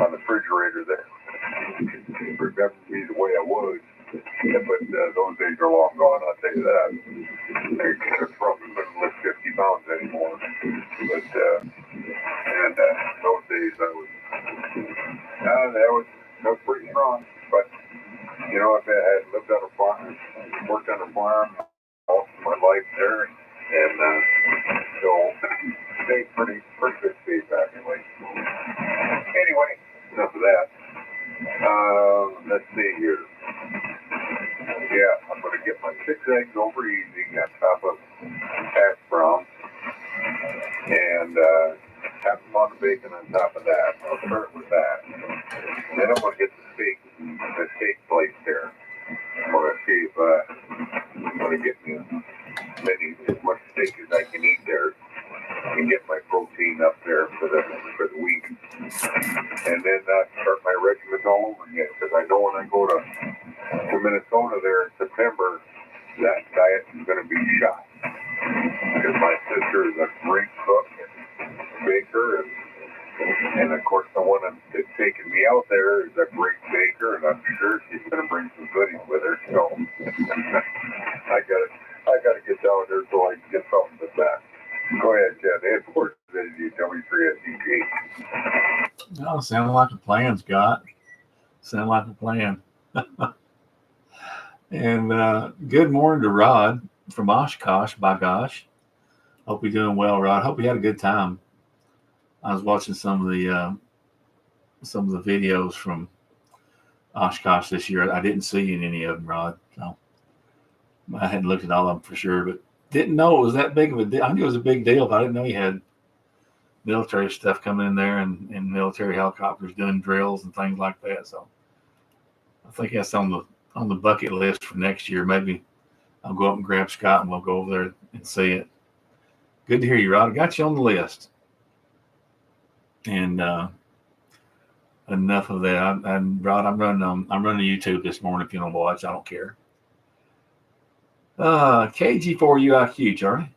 refrigerator there. Remember me the way I was. But those days are long gone, I'll tell you that. I probably couldn't lift 50 pounds anymore. But and those days I was pretty strong. But you know, if I had lived on a farm, worked on a farm all my life there, and so stayed pretty good shape actually. Anyway, enough of that. Let's see here. Yeah, I'm going to get my 6 eggs over easy on top of hash browns and have some on the bacon on top of that. I'll start with that. And then I'm going to get the steak plate there. I'm going to see if I'm going to get me as much steak as I can eat there and get my protein up there for the week. And then start my regiment all over again, because I know when I go to Minnesota there in September, that diet is going to be shot. Because my sister is a great cook and baker, and of course the one that's taking me out there is a great baker, and I'm sure she's going to bring some goodies with her. So I got to get down there so I can get something to that. Go ahead, Chad. Headquarters at W3SDG. Oh, sounded like a plan, Scott. Sounded like a plan. And good morning to Rod from Oshkosh, by gosh. Hope you're doing well, Rod. Hope you had a good time. I was watching some of the videos from Oshkosh this year. I didn't see any of them, Rod. So I hadn't looked at all of them for sure, but didn't know it was that big of a deal. I knew it was a big deal, but I didn't know you had military stuff coming in there and military helicopters doing drills and things like that. So I think that's on the bucket list for next year. Maybe I'll go up and grab Scott and we'll go over there and see it. Good to hear you, Rod. I got you on the list. And enough of that. Rod, I'm running YouTube this morning. If you don't watch, I don't care. KG4UIQ, Charlie.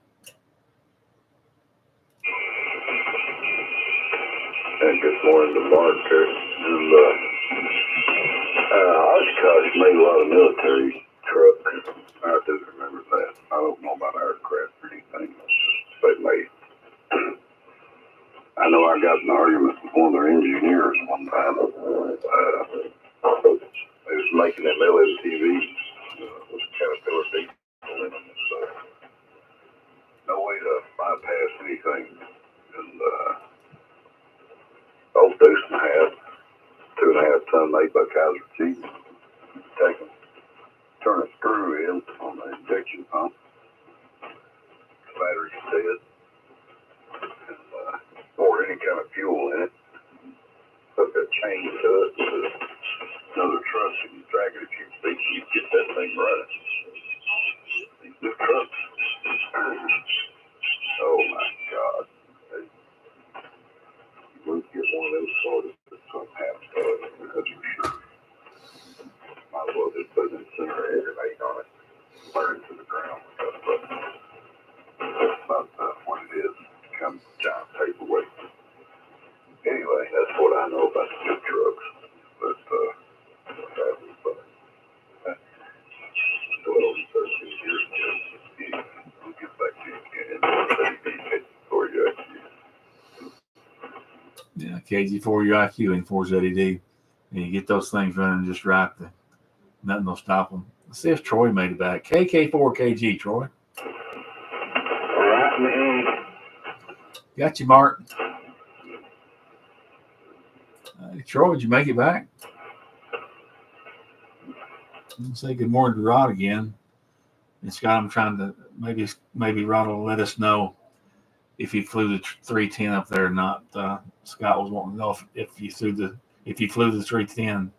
And good morning to Mark. And Oshkosh made a lot of military trucks. I just remember that. I don't know about aircraft or anything. They made. I know I got in an argument with one of their engineers one time. They was making them LSTV with Caterpillar diesel in them. So no way to bypass anything. And old Deucin had 2.5 ton 8x Kaiser Chiefs. Take them, turn a screw in on the injection pump. The battery's dead. And, or any kind of fuel in it. Hook a chain to it with another truss and you drag it a few feet, you get that thing running. The trucks. Oh my God. You won't get one of those sorted with some half stud, that's for sure. Might as well just put an incinerator light on it, burn it to the ground. That's about what it is. It becomes a giant paperweight. Anyway, that's what I know about the good trucks. But, that was funny. 12, 13 years ago. We'll get back to you again. For you. Yeah, KG4UIQ and 4ZED. And you get those things running just right. Nothing will stop them. Let's see if Troy made it back. KK4KG, Troy. All right, man. Got you, Mark. Troy, did you make it back? Let's say good morning to Rod again. And Scott, I'm trying to maybe Rod will let us know if he flew the 310 up there or not. Scott was wanting to know if you flew the 310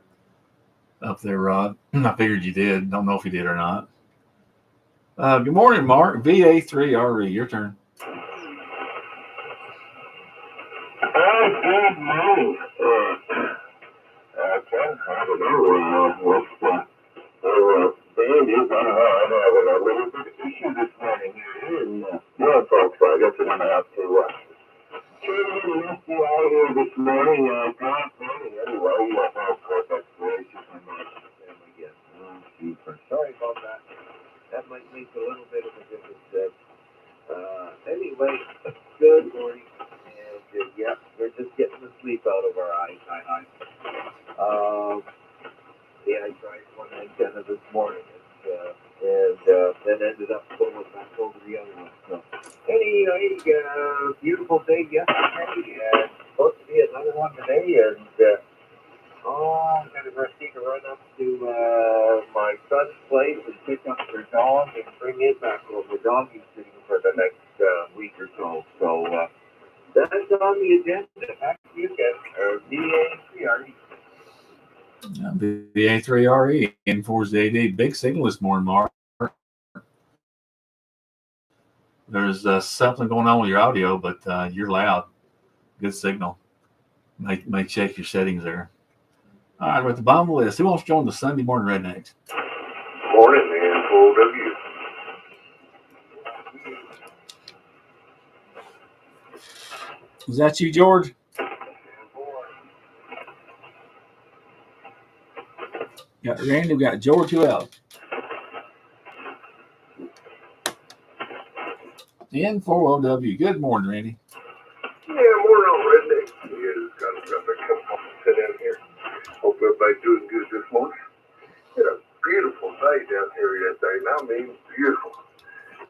up there, Rod. I figured you did. Don't know if you did or not. Good morning, Mark. VA3RE, your turn. Good morning. I don't know what's Ben, you're going to have a little bit of issue this morning here. And, well, folks, I guess we're going to have to lift you out here this morning. God morning anyway. Of course, that's gracious and nice of the family. Yes. Super. Sorry about that. That might make a little bit of a difference. Anyway, good morning. And, yeah, we're just getting the sleep out of our eyes. Yeah, I tried one antenna this morning and then ended up pulling back over the other one. So, anyway, beautiful day yesterday, and supposed to be another one today, and I'm going to run up to my son's place and pick up their dog and bring it back over. The dog is sitting for the next week or so. So, that's on the agenda. Back to you guys. DA3RE. VA3RE and 4ZED. Big signal this morning, Mark. There's something going on with your audio, but you're loud. Good signal. May check your settings there. All right, we're at the bottom of the list. Who wants to join the Sunday Morning Rednecks? Morning, man. Full W. Is that you, George? Got Randy, we got George. Who else? N4OW. Good morning, Randy. Yeah, morning on Redneck. Yeah, just got to come home and sit in here. Hope everybody's doing good this morning. Had a beautiful day down here yesterday, and I mean beautiful.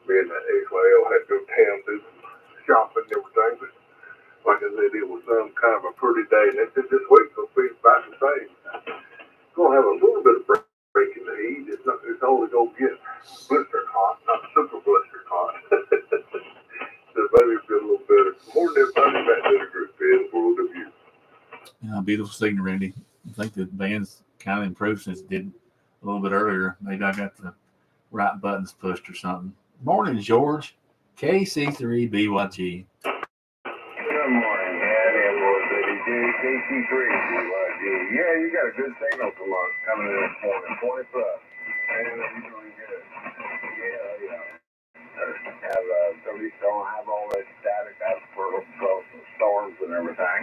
Me and that Israel had to go town, do some shopping and everything, but like I said, it was kind of a pretty day, and this week will be about the same. Going to have a little bit of break in the heat. It's only going to get blistering hot, not super blistering hot. So maybe feel a little better. More than everybody back to the group is World of You. Yeah, beautiful signal, Randy. I think the band's kind of improved since it did a little bit earlier. Maybe I got the right buttons pushed or something. Morning, George. KC3BYG. Good morning, Dad, and World WJ, KC3, BYG. Yeah, you got a good signal from us coming in this morning, 20 plus. And you're doing good. Yeah. So we don't have all that static out for storms and everything.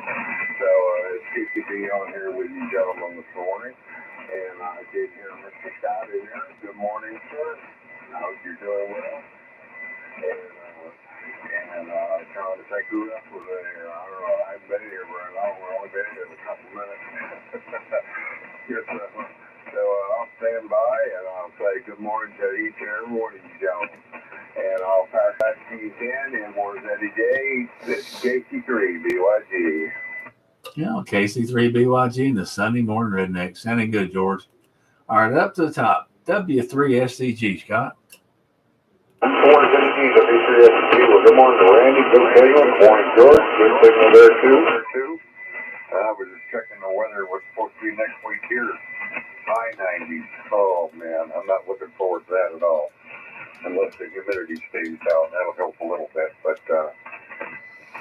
So it's good to be on here with you gentlemen this morning. And I did hear Mr. Scott in there. Good morning, sir. I hope you're doing well. And trying to think who else was in here. I don't know. I haven't been here very long. We've only been here a couple minutes. Yes, so I'll stand by and I'll say good morning to each and every one of you gentlemen. And I'll pass that to you, Dan, and more Eddie J, KC3 BYG. Yeah, KC3BYG and the Sunday Morning Redneck. Sounding good, George. All right, up to the top. W3SCG, Scott. Morning, Tennessee, W3SG. Well, good morning to Randy. Good signal. Good morning, George. Good signal there, too. I was just checking the weather. What's supposed to be next week here? High 90s. Oh, man. I'm not looking forward to that at all. Unless the humidity stays down. That'll help a little bit. But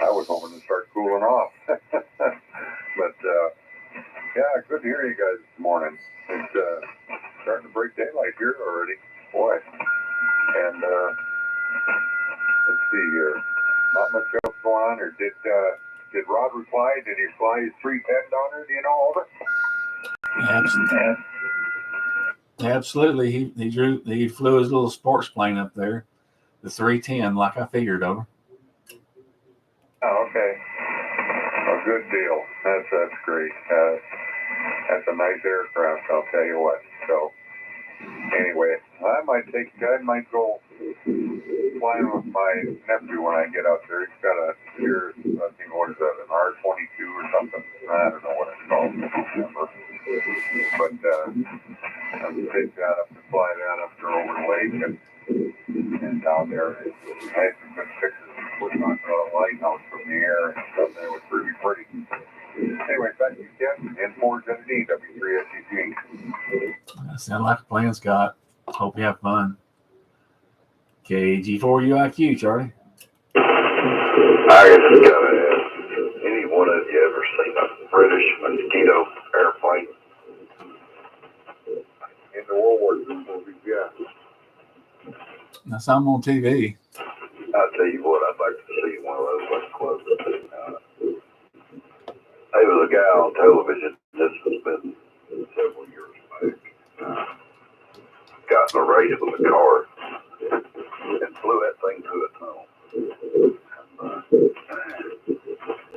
I was hoping to start cooling off. But, yeah, good to hear you guys this morning. It's starting to break daylight here already. Boy. And let's see here. Not much else going on. Or did Rod reply? Did he fly his 310 down there? Do you know all of it? Absolutely. He flew his little sports plane up there, the 310, like I figured over. Oh, okay. A good deal. That's great. That's a nice aircraft, I'll tell you what. So anyway, I might go flying with my nephew when I get out there. He's got a Sears, I think, what is that, an R-22 or something? I don't know what it's called. But I'm going to take that up and fly that up there over the lake and down there. I had some good pictures of putting on the lighthouse from the air and stuff. That was pretty pretty. Anyway, back to you, Ken, in Ford Tennessee, W3SCG. That sounds like a plan, Scott. Hope you have fun. KG4UIQ, Charlie. I just gotta ask, any one of you ever seen a British mosquito airplane? In the World War II movies, yeah. I saw him on TV. I'll tell you what, I'd like to see one of those up close. There was a guy on television, this has been several years back, got in a race with a car and flew that thing through a tunnel.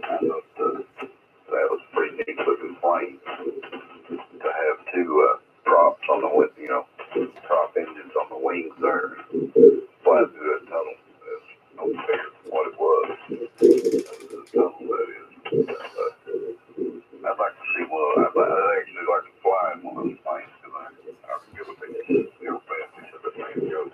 I thought that was a pretty neat looking plane to have two props on the wing, prop engines on the wings there, flying through that tunnel. That's no bigger than what it was. The tunnel, that is. I'd like to see one. I'd actually like to fly in one of those planes because I can give a big airplane to the plane goes.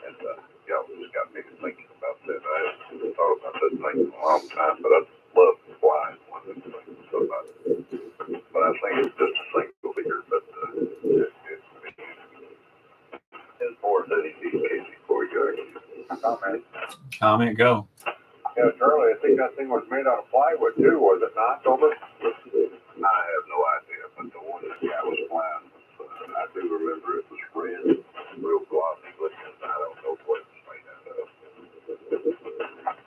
And y'all just got me thinking about that. I haven't thought about that thing in a long time, but I'd love to fly in one of those things. But I think it's just a single figure. But as far as any case before you go, Comment, go. Yeah, Charlie, I think that thing was made out of plywood too, was it not, Tobin? I have no idea, but the one that guy was flying, I do remember it was red, real glossy looking. I don't know what it was made out of.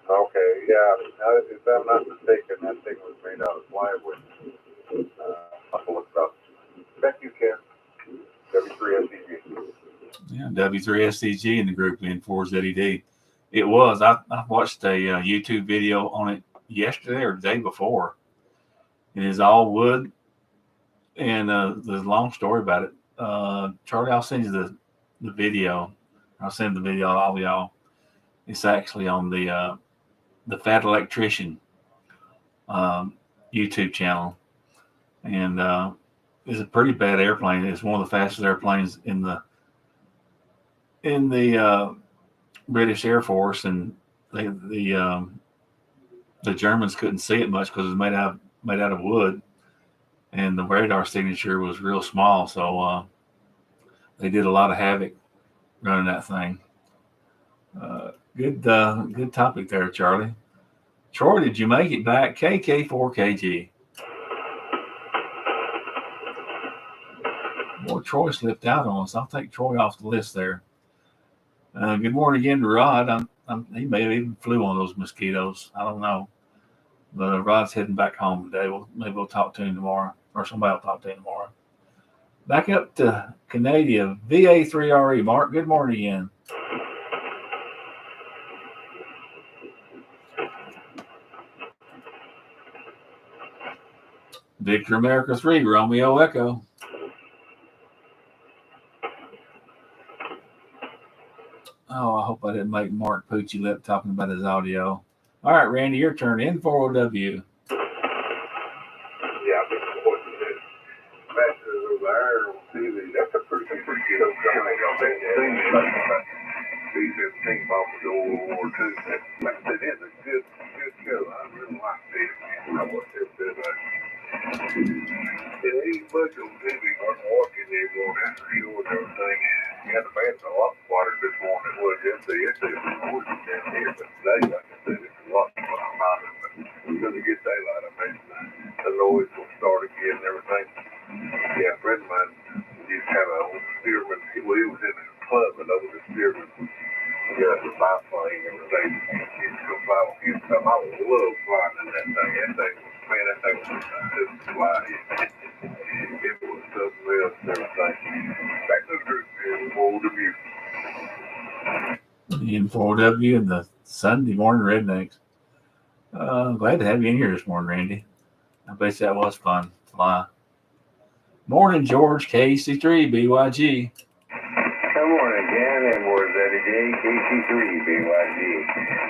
Okay, yeah. If I'm not mistaken, that thing was made out of plywood. I'll have to look it up. Thank you, Ken. W3SCG. Yeah, W3SCG in the group in 4ZED. It was. I watched a YouTube video on it yesterday or the day before. It is all wood, and there's a long story about it. Charlie, I'll send you the video. I'll send the video to all of y'all. It's actually on the Fat Electrician YouTube channel, and it's a pretty bad airplane. It's one of the fastest airplanes in the British Air Force, and the Germans couldn't see it much because it was made out of wood, and the radar signature was real small, so they did a lot of havoc running that thing. Good topic there, Charlie. Troy, did you make it back? KK4KG. Boy, Troy slipped out on us. I'll take Troy off the list there. Good morning again to Rod. He may have even flew one of those mosquitoes. I don't know. But Rod's heading back home today. Maybe we'll talk to him tomorrow, or somebody will talk to him tomorrow. Back up to Canada, VA3RE. Mark, good morning again. Victor America 3, Romeo Echo. Oh, I hope I didn't make Mark Poochie lip talking about his audio. All right, Randy, your turn. N4OW. Yeah, I think what you did. Masters over there, we'll see that's a pretty good deal. too. Like I said, it's a good show. I really like it. I watched every bit of it. It ain't much on TV. I'm watching anymore. That's for sure and everything. Yeah, the band's a lot quieter this morning than it was yesterday. Yesterday was noisy down here, but today, like I said, it's a lot quieter. But as soon as it gets daylight, I imagine the noise will start again and everything. Yeah, a friend of mine used to have an old Spearman. He was in a club, and over the Spearman. Yeah, the biplane and everything. He used to go fly with him. So I love flying in that thing. That thing was just flying. It was something else and everything. Back to the group in 4W. In 4W and the Sunday morning rednecks. Glad to have you in here this morning, Randy. I bet that was fun. Fly. Morning, George. KC3 BYG. Good morning, Ken. And we're ZD KC3 BYG.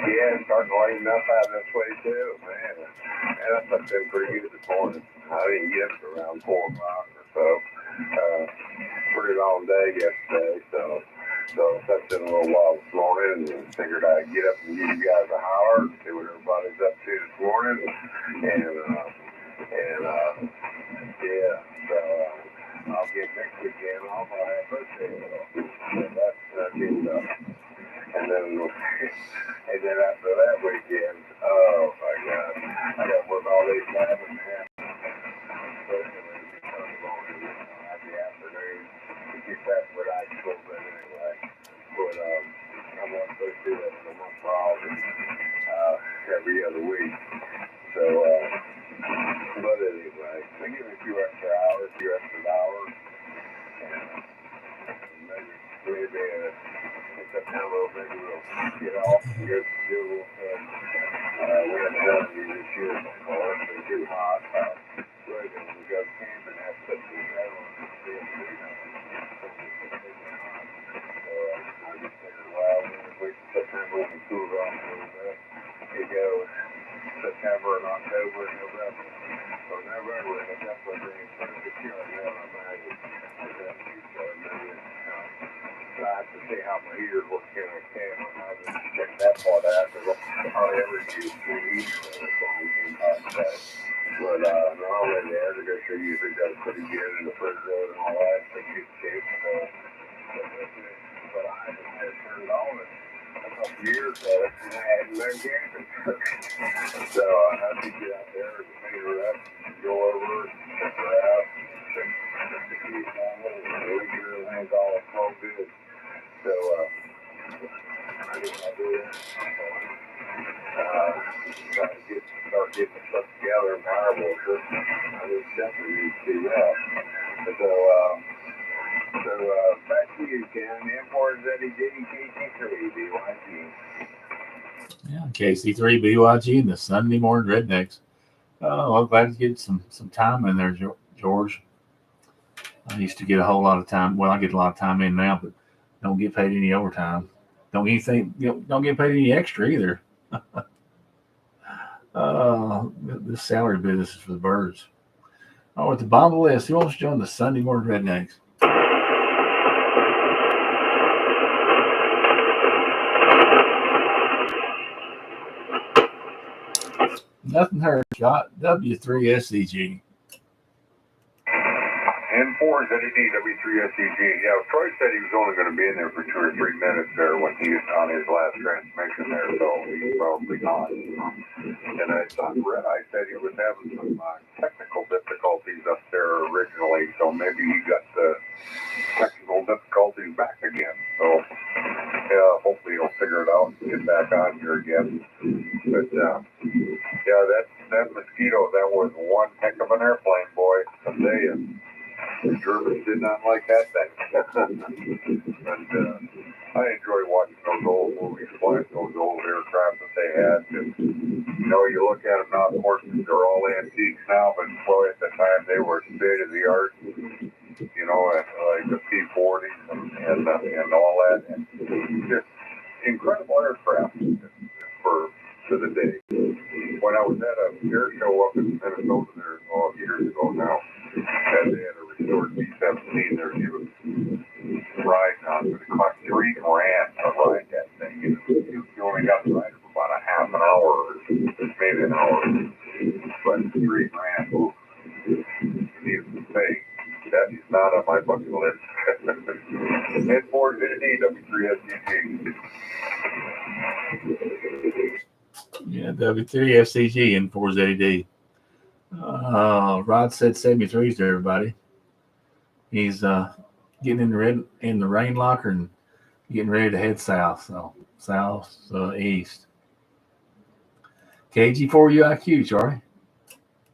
Yeah, it's starting to lighten up out this way, too. Man, that's been pretty good this morning. I didn't get up to around 4 o'clock or so. Pretty long day yesterday, so that's been a little while this morning, and figured I'd get up and give you guys a holler and see what everybody's up to this morning. Yeah, so I'll get next weekend off. I'll have birthday off. So that's good enough. And then after that weekend, oh my God, I got to work all day Saturday, man. So anyway, the afternoon, to get back what I told them anyway. But I'm not supposed to do that in a month for all every other week. So, but anyway, they give me a few extra hours, a few extra dollars, and maybe in September, maybe we'll get off and go do a little thing. We haven't done any this year before. It's been too hot. Really, when we go camping, have to put the snow on the field. So I just figured, well, wait till September when it cools off a little bit. You go September and October and November. So November, it's definitely being pretty chilly now, I imagine. So maybe I have to see how my heater looks in a camera. I just check that part out because I hardly ever use TV today. But normally the air conditioner usually does pretty good in the refrigerator and all that. It's good shape. But I haven't had it turned on in a couple years, so I hadn't been camping. So I have to get out there and clean her up, go over, check her out, check the keys on it, and make sure everything's all good. So I do that. Try to start getting the stuff together and power washer. I just definitely need to do that. So back to you, Ken. Import ZD KC3 BYG. Yeah, KC3 BYG and the Sunday morning rednecks. Oh, I'm glad to get some time in there, George. I used to get a whole lot of time. Well, I get a lot of time in now, but don't get paid any overtime. Don't get anything. Don't get paid any extra either. The salary business is for the birds. Oh, at the bottom of the list, who wants to join the Sunday morning rednecks? Nothing heard. Got W3SCG. N4 ZD W3SCG. Yeah, Troy said he was only going to be in there for 2 or 3 minutes there when he was on his last transmission there, so he's probably not. And I thought Red Eye said he was having some technical difficulties up there originally, so maybe he got the technical difficulties back again. So, yeah, hopefully he'll figure it out and get back on here again. But, yeah, that mosquito, that was one heck of an airplane, boy. I'm saying. The Germans did not like that thing. But I enjoy watching those old movies, flying those old aircraft that they had. And, you look at them now, of course, they're all antiques now, but boy, at the time they were state of the art. Like the P-40s and all that. And just incredible aircraft to the day. When I was at a air show up in Minnesota there, years ago now, and they had a restored B-17 there, he was riding on it. It cost $3,000 to ride that thing. You only got to maybe an hour, but 3 grand. Needless to say, that is not on my bucket list. And for today, W3SCG. Yeah, W3FCG and 4ZD. Rod said 73s to everybody. He's getting in the rain locker and getting ready to head south. So south, east. KG4UIQ, Charlie.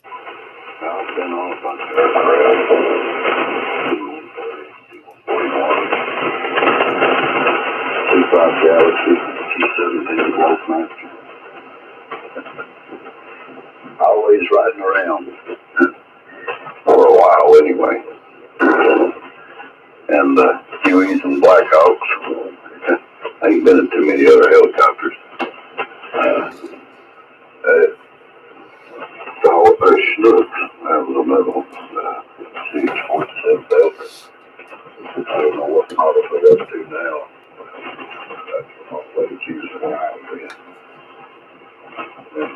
I've been on a bunch of aircraft. 25 Galaxy, 217 Wolfmaster. Always riding around. For a while anyway. And Hueys and Blackhawks. I ain't been in too many other helicopters. Schnook. That was another one. CH-47 Delta. I don't know what model they're up to now. That's what my ladies used when I was in. And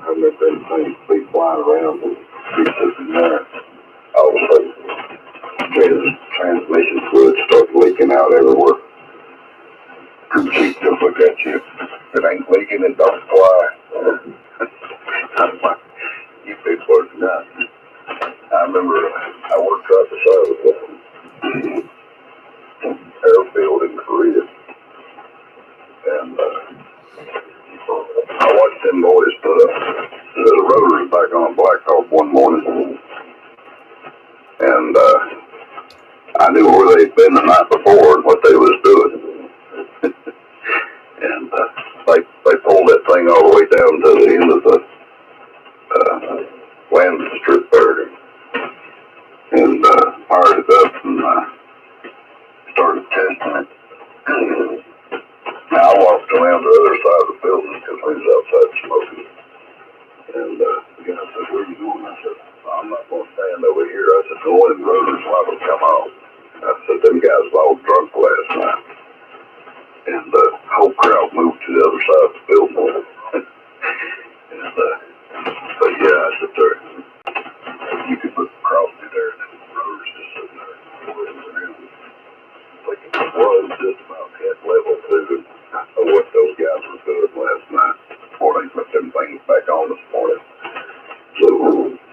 I let them things be flying around and be sitting there. All of a sudden, transmission fluid starts leaking out everywhere. Crew chief just look at you. If it ain't leaking, it don't fly. I'm like, you people are nuts. I remember I worked right beside the airfield in Korea. And I watched them boys put the rotors back on Black Hawk one morning. And I knew where they'd been the night before and what they was doing. And they pulled that thing all the way down to the end of the landing strip there. And fired it up and started testing it. Now I walked around the other side of the building because we was outside smoking. And the guy said, "Where are you going?" I said, "I'm not going to stand over here." I said, "Go in the rotors while they come off." I said, "Them guys were all drunk last night." And the whole crowd moved to the other side of the building. And but yeah, I said, "There, you could put the cross through there and the rotors just sitting there whirling around." Like it was just about at level 2. I know what those guys were doing last night before they put them things back on this morning. So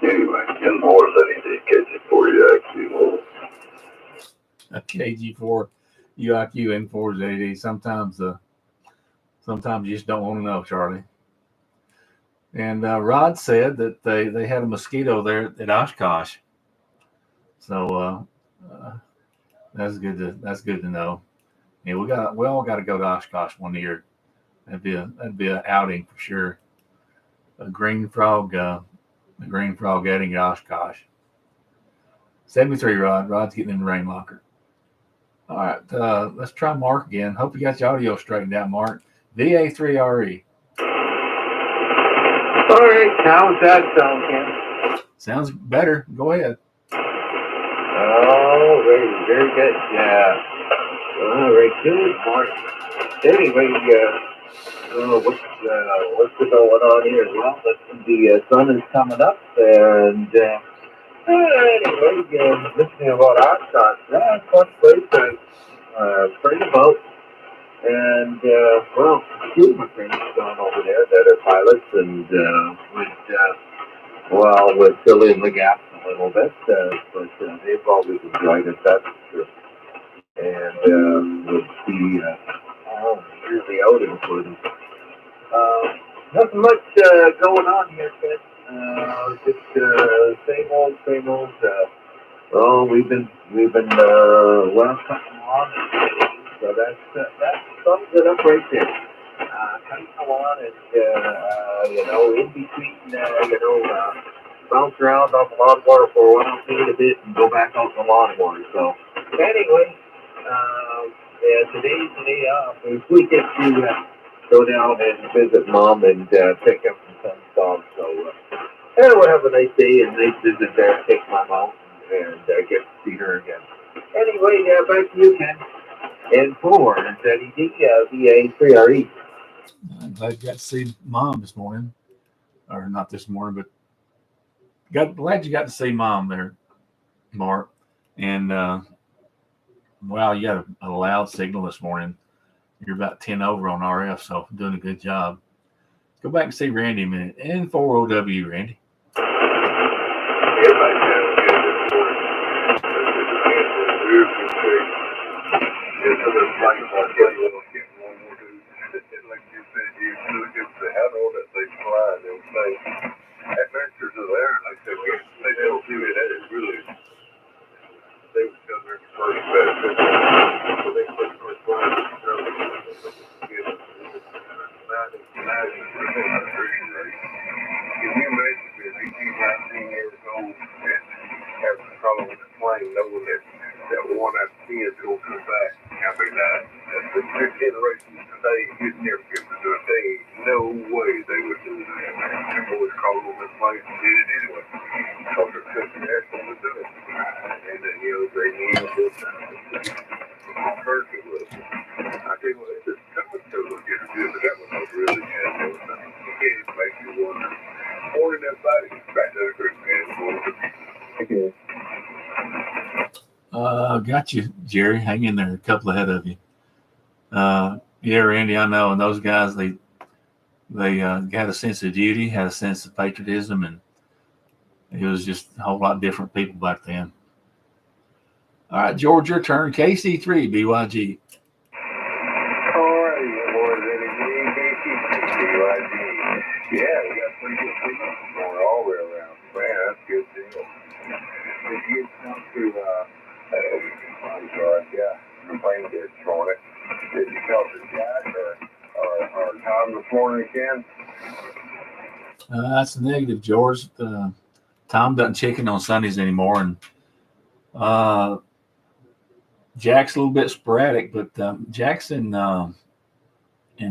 anyway, and more than he did catch it for you, actually. KG4 UIQ and 4ZD. Sometimes you just don't want to know, Charlie. And Rod said that they had a mosquito there at Oshkosh. So that's good to know. Yeah, we all got to go to Oshkosh one year. That'd be an outing for sure. A green frog outing at Oshkosh. 73 Rod. Rod's getting in the rain locker. All right, let's try Mark again. Hope you got your audio straightened out, Mark. VA3RE. All right, how's that sound, Ken? Sounds better. Go ahead. Oh, very good. Yeah. All right, good, Mark. Anyway, what's going on here? Well, the sun is coming up, and anyway, listening about Oshkosh, fun place to pray about. And, well, a few of my friends gone over there that are pilots and would fill in the gaps a little bit, but they've always enjoyed it, that's for sure. And would see yearly outings for them. Nothing much going on here, Ken. Just same old. We've been cutting along. So that sums it up right there. Cutting along and in between, bounce around on the lawnmower for a while, clean a bit, and go back out on the lawnmower. So anyway, today's the day off. If we get to go down and visit Mom and pick up some son's dogs, so we'll have a nice day and nice visit there. Take Mom out and get to see her again. Anyway, back to you, Ken. And 4 ZED VA3RE. glad you got to see Mom this morning, or not this morning, but glad you got to see Mom there, Mark. And wow, you got a loud signal this morning. You're about 10 over on RF, so doing a good job. Let's go back and see Randy a minute. And 4OW, Randy. Adventures are there, and like I said, they don't do it. That is really, they would go there first best. So they put the first one. Can you imagine being 18, 19 years old and having trouble with the plane, knowing that 1 out of 10 is going to come back? I mean, that's the new generation today. You'd never get to do a thing. No way they would do that. Them boys called on this place and did it anyway. Because they're successful to do it. And then, they need this alternative was. I tell you what, it's just coming to look at it good, but that one was really good. It makes you wonder. Morning, everybody. Back to the group, man. Got you, Jerry. Hang in there, a couple ahead of you. Yeah, Randy, I know. And those guys, they had a sense of duty, had a sense of patriotism, and it was just a whole lot different people back then. All right, George, your turn. KC3, BYG. Yeah, we got pretty good people going all the way around. Man, that's a good deal. If you come to, I'm sorry, yeah, the plane did throwing it. Did you tell the Jack or Tom this morning again? That's a negative, George. Tom doesn't chicken on Sundays anymore, and Jack's a little bit sporadic, but Jack's in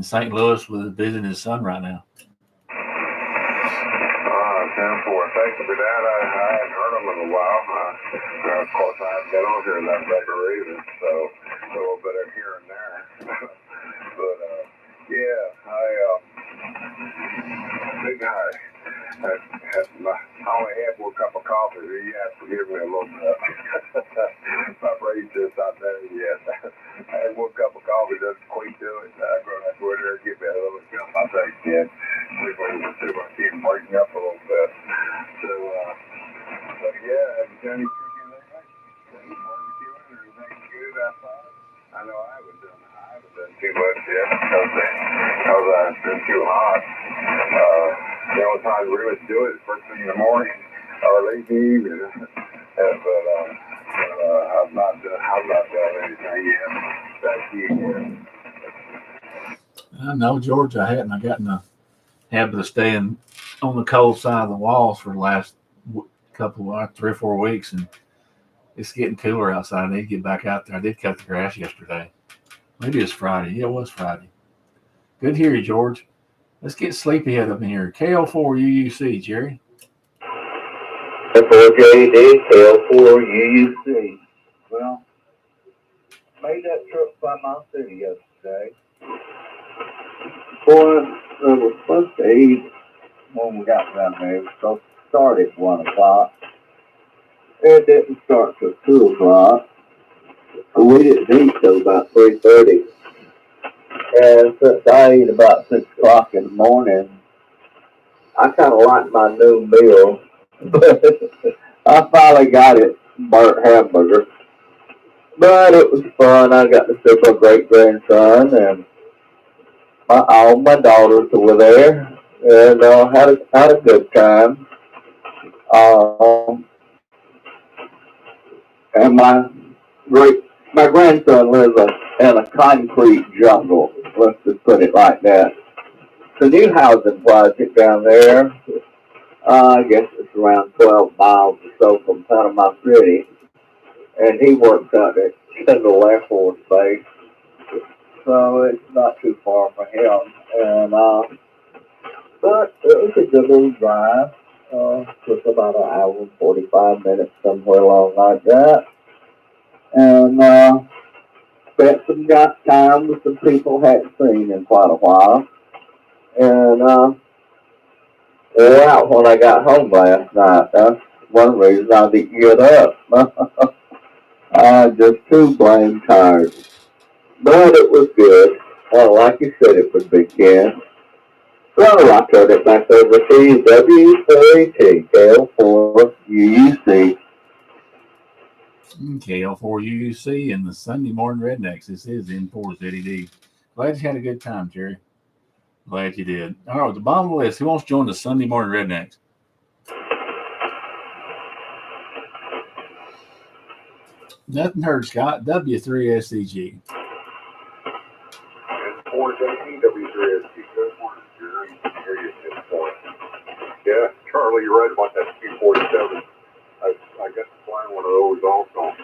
St. Louis visiting his son right now. 10-4. Thank you for that. I hadn't heard him in a while. Of course, I haven't been on here that regular either, so a little bit of here and there. But, yeah, big guy. I only had 1 cup of coffee. You have to forgive me a little bit. My brain's just not there yet. I had 1 cup of coffee just to quit to it. I go in there and give me a little cup. I think, yeah. See if I can breaking up a little bit. So, yeah, have you done any cooking lately? Barbecuing or anything good outside? I know I haven't done too much yet because it's been too hot. The only time we really do it is first thing in the morning or late in the evening. But I've not done anything yet. That's you. No, George, I hadn't. I got in the habit of staying on the cold side of the walls for the last couple of 3 or 4 weeks, and it's getting cooler outside. I need to get back out there. I did cut the grass yesterday. Maybe it's Friday. Yeah, it was Friday. Good to hear you, George. Let's get sleepyhead up in here. KL4UUC, Jerry. F4JD, KL4UUC. Well, made that trip by my city yesterday. Boy, I was supposed to eat when we got down there. It was supposed to start at 1 o'clock. It didn't start till 2 o'clock. We didn't eat till about 3:30. And since I ate about 6 o'clock in the morning, I kind of like my noon meal. But I finally got it, burnt hamburger. But it was fun. I got to see my great-grandson, and all my daughters were there, and had a good time. And my grandson lives in a concrete jungle. Let's just put it like that. It's a new housing project down there. I guess it's around 12 miles or so from Panama City. And he works out at Kendall Air Force Base. So it's not too far for him. And but it was a good little drive. Took about an hour and 45 minutes, somewhere along like that. And spent some time with some people I hadn't seen in quite a while. And well, when I got home last night, that's one reason I didn't get up. I'm just too blame tired. But it was good. Well, like you said, it would be Ken. So I turned it back over to W4AT, KL4UUC. KL4UC and the Sunday Morning Rednecks. This is N4ZED. Glad you had a good time, Jerry. Glad you did. All right, the bottom of the list. Who wants to join the Sunday Morning Rednecks? Nothing heard, Scott. W3SCG. N4ZED, W3SG. Good morning, Jerry. Hear you at this point. Yeah, Charlie, you're right about that P47. I got to fly one of those also. And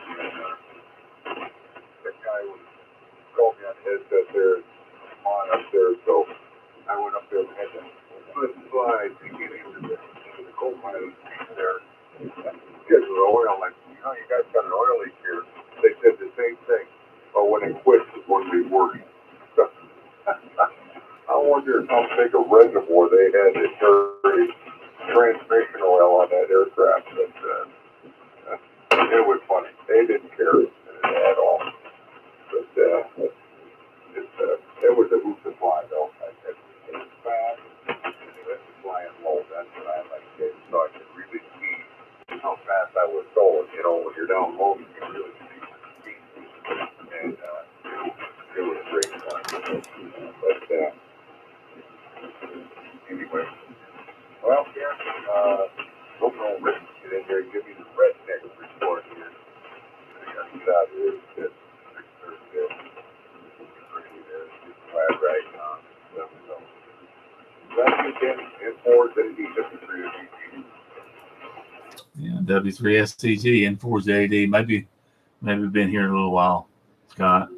that guy was called me on the headset there, on up there, so I went up there and had to slide to get into the coal mine there. Because of the oil, like, you guys got an oil leak here. They said the same thing. But when it quits is when we worry. I wonder how big a reservoir they had to carry transmission oil on that aircraft. But it was funny. They didn't care at all. But it was a hoop to fly, though. It was fast. It was flying low. That's what I like to do. So I could really see how fast I was going. You know, when you're down low, you can really see the speed. And it was great fun. But anyway, well, yeah, hope no Rick can get in here and give me the redneck report here. I got to get out of here. It's 6:30. It's flat right now. So, that's again, N4ZED, W3SCG. Yeah, W3SCG, N4ZED. Maybe been here a little while, Scott.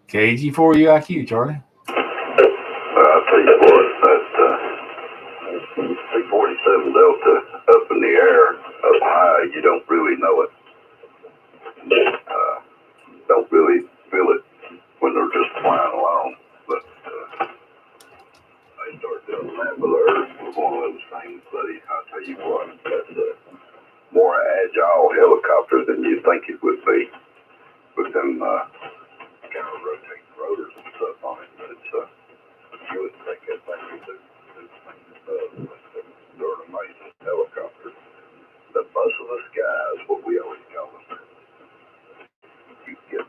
KG4UIQ, Charlie. I'll tell you what, that 47 Delta up in the air, up high, you don't really know it. Don't really feel it when they're just flying along. But I start doing that with Earth with one of those things, buddy. I'll tell you what, that's a more agile helicopter than you think it would be. With them kind of rotating rotors and stuff on it, but it's you would think that thing would do they're an amazing helicopter. The bus of the sky is what we always call them. You get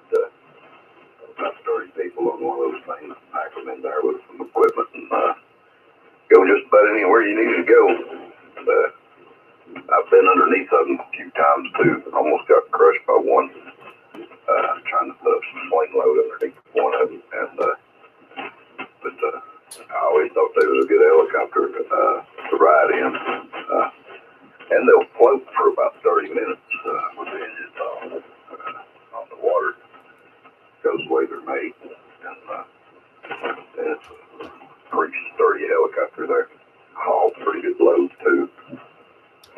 about 30 people on one of those things, pack them in there with some equipment, and go just about anywhere you need to go. I've been underneath of them a few times too. Almost got crushed by one. Trying to put up some sling load underneath one of them, and but I always thought they was a good helicopter to ride in, and they'll float for about 30 minutes with the engines on the water, because the way they're made, and it's a pretty sturdy helicopter there. Haul pretty good loads too.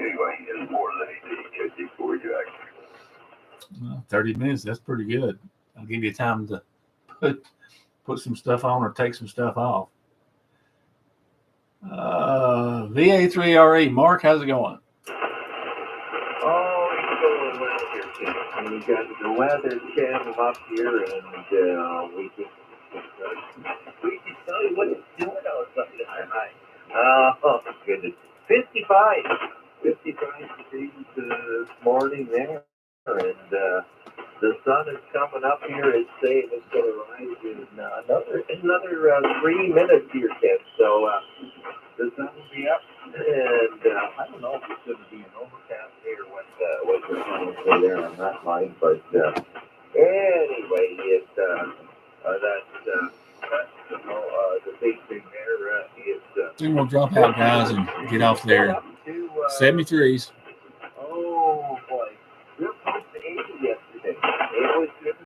Anyway, it's more than AD KG4 actually. 30 minutes, that's pretty good. I'll give you time to put some stuff on or take some stuff off. VA3RE, Mark, how's it going? Oh, it's going well here, Ken. We got the weather jamming up here, and we can tell you what it's doing outside tonight. Oh, goodness. 55 degrees this morning there. And the sun is coming up here. It's saying it's going to rise in another 3 minutes here, Ken. So the sun will be up, and I don't know if it's going to be an overcast day or what the sun will say there on that line. But anyway, it's that's the big thing there is. Then we'll drop out, guys, and get off there. 73s.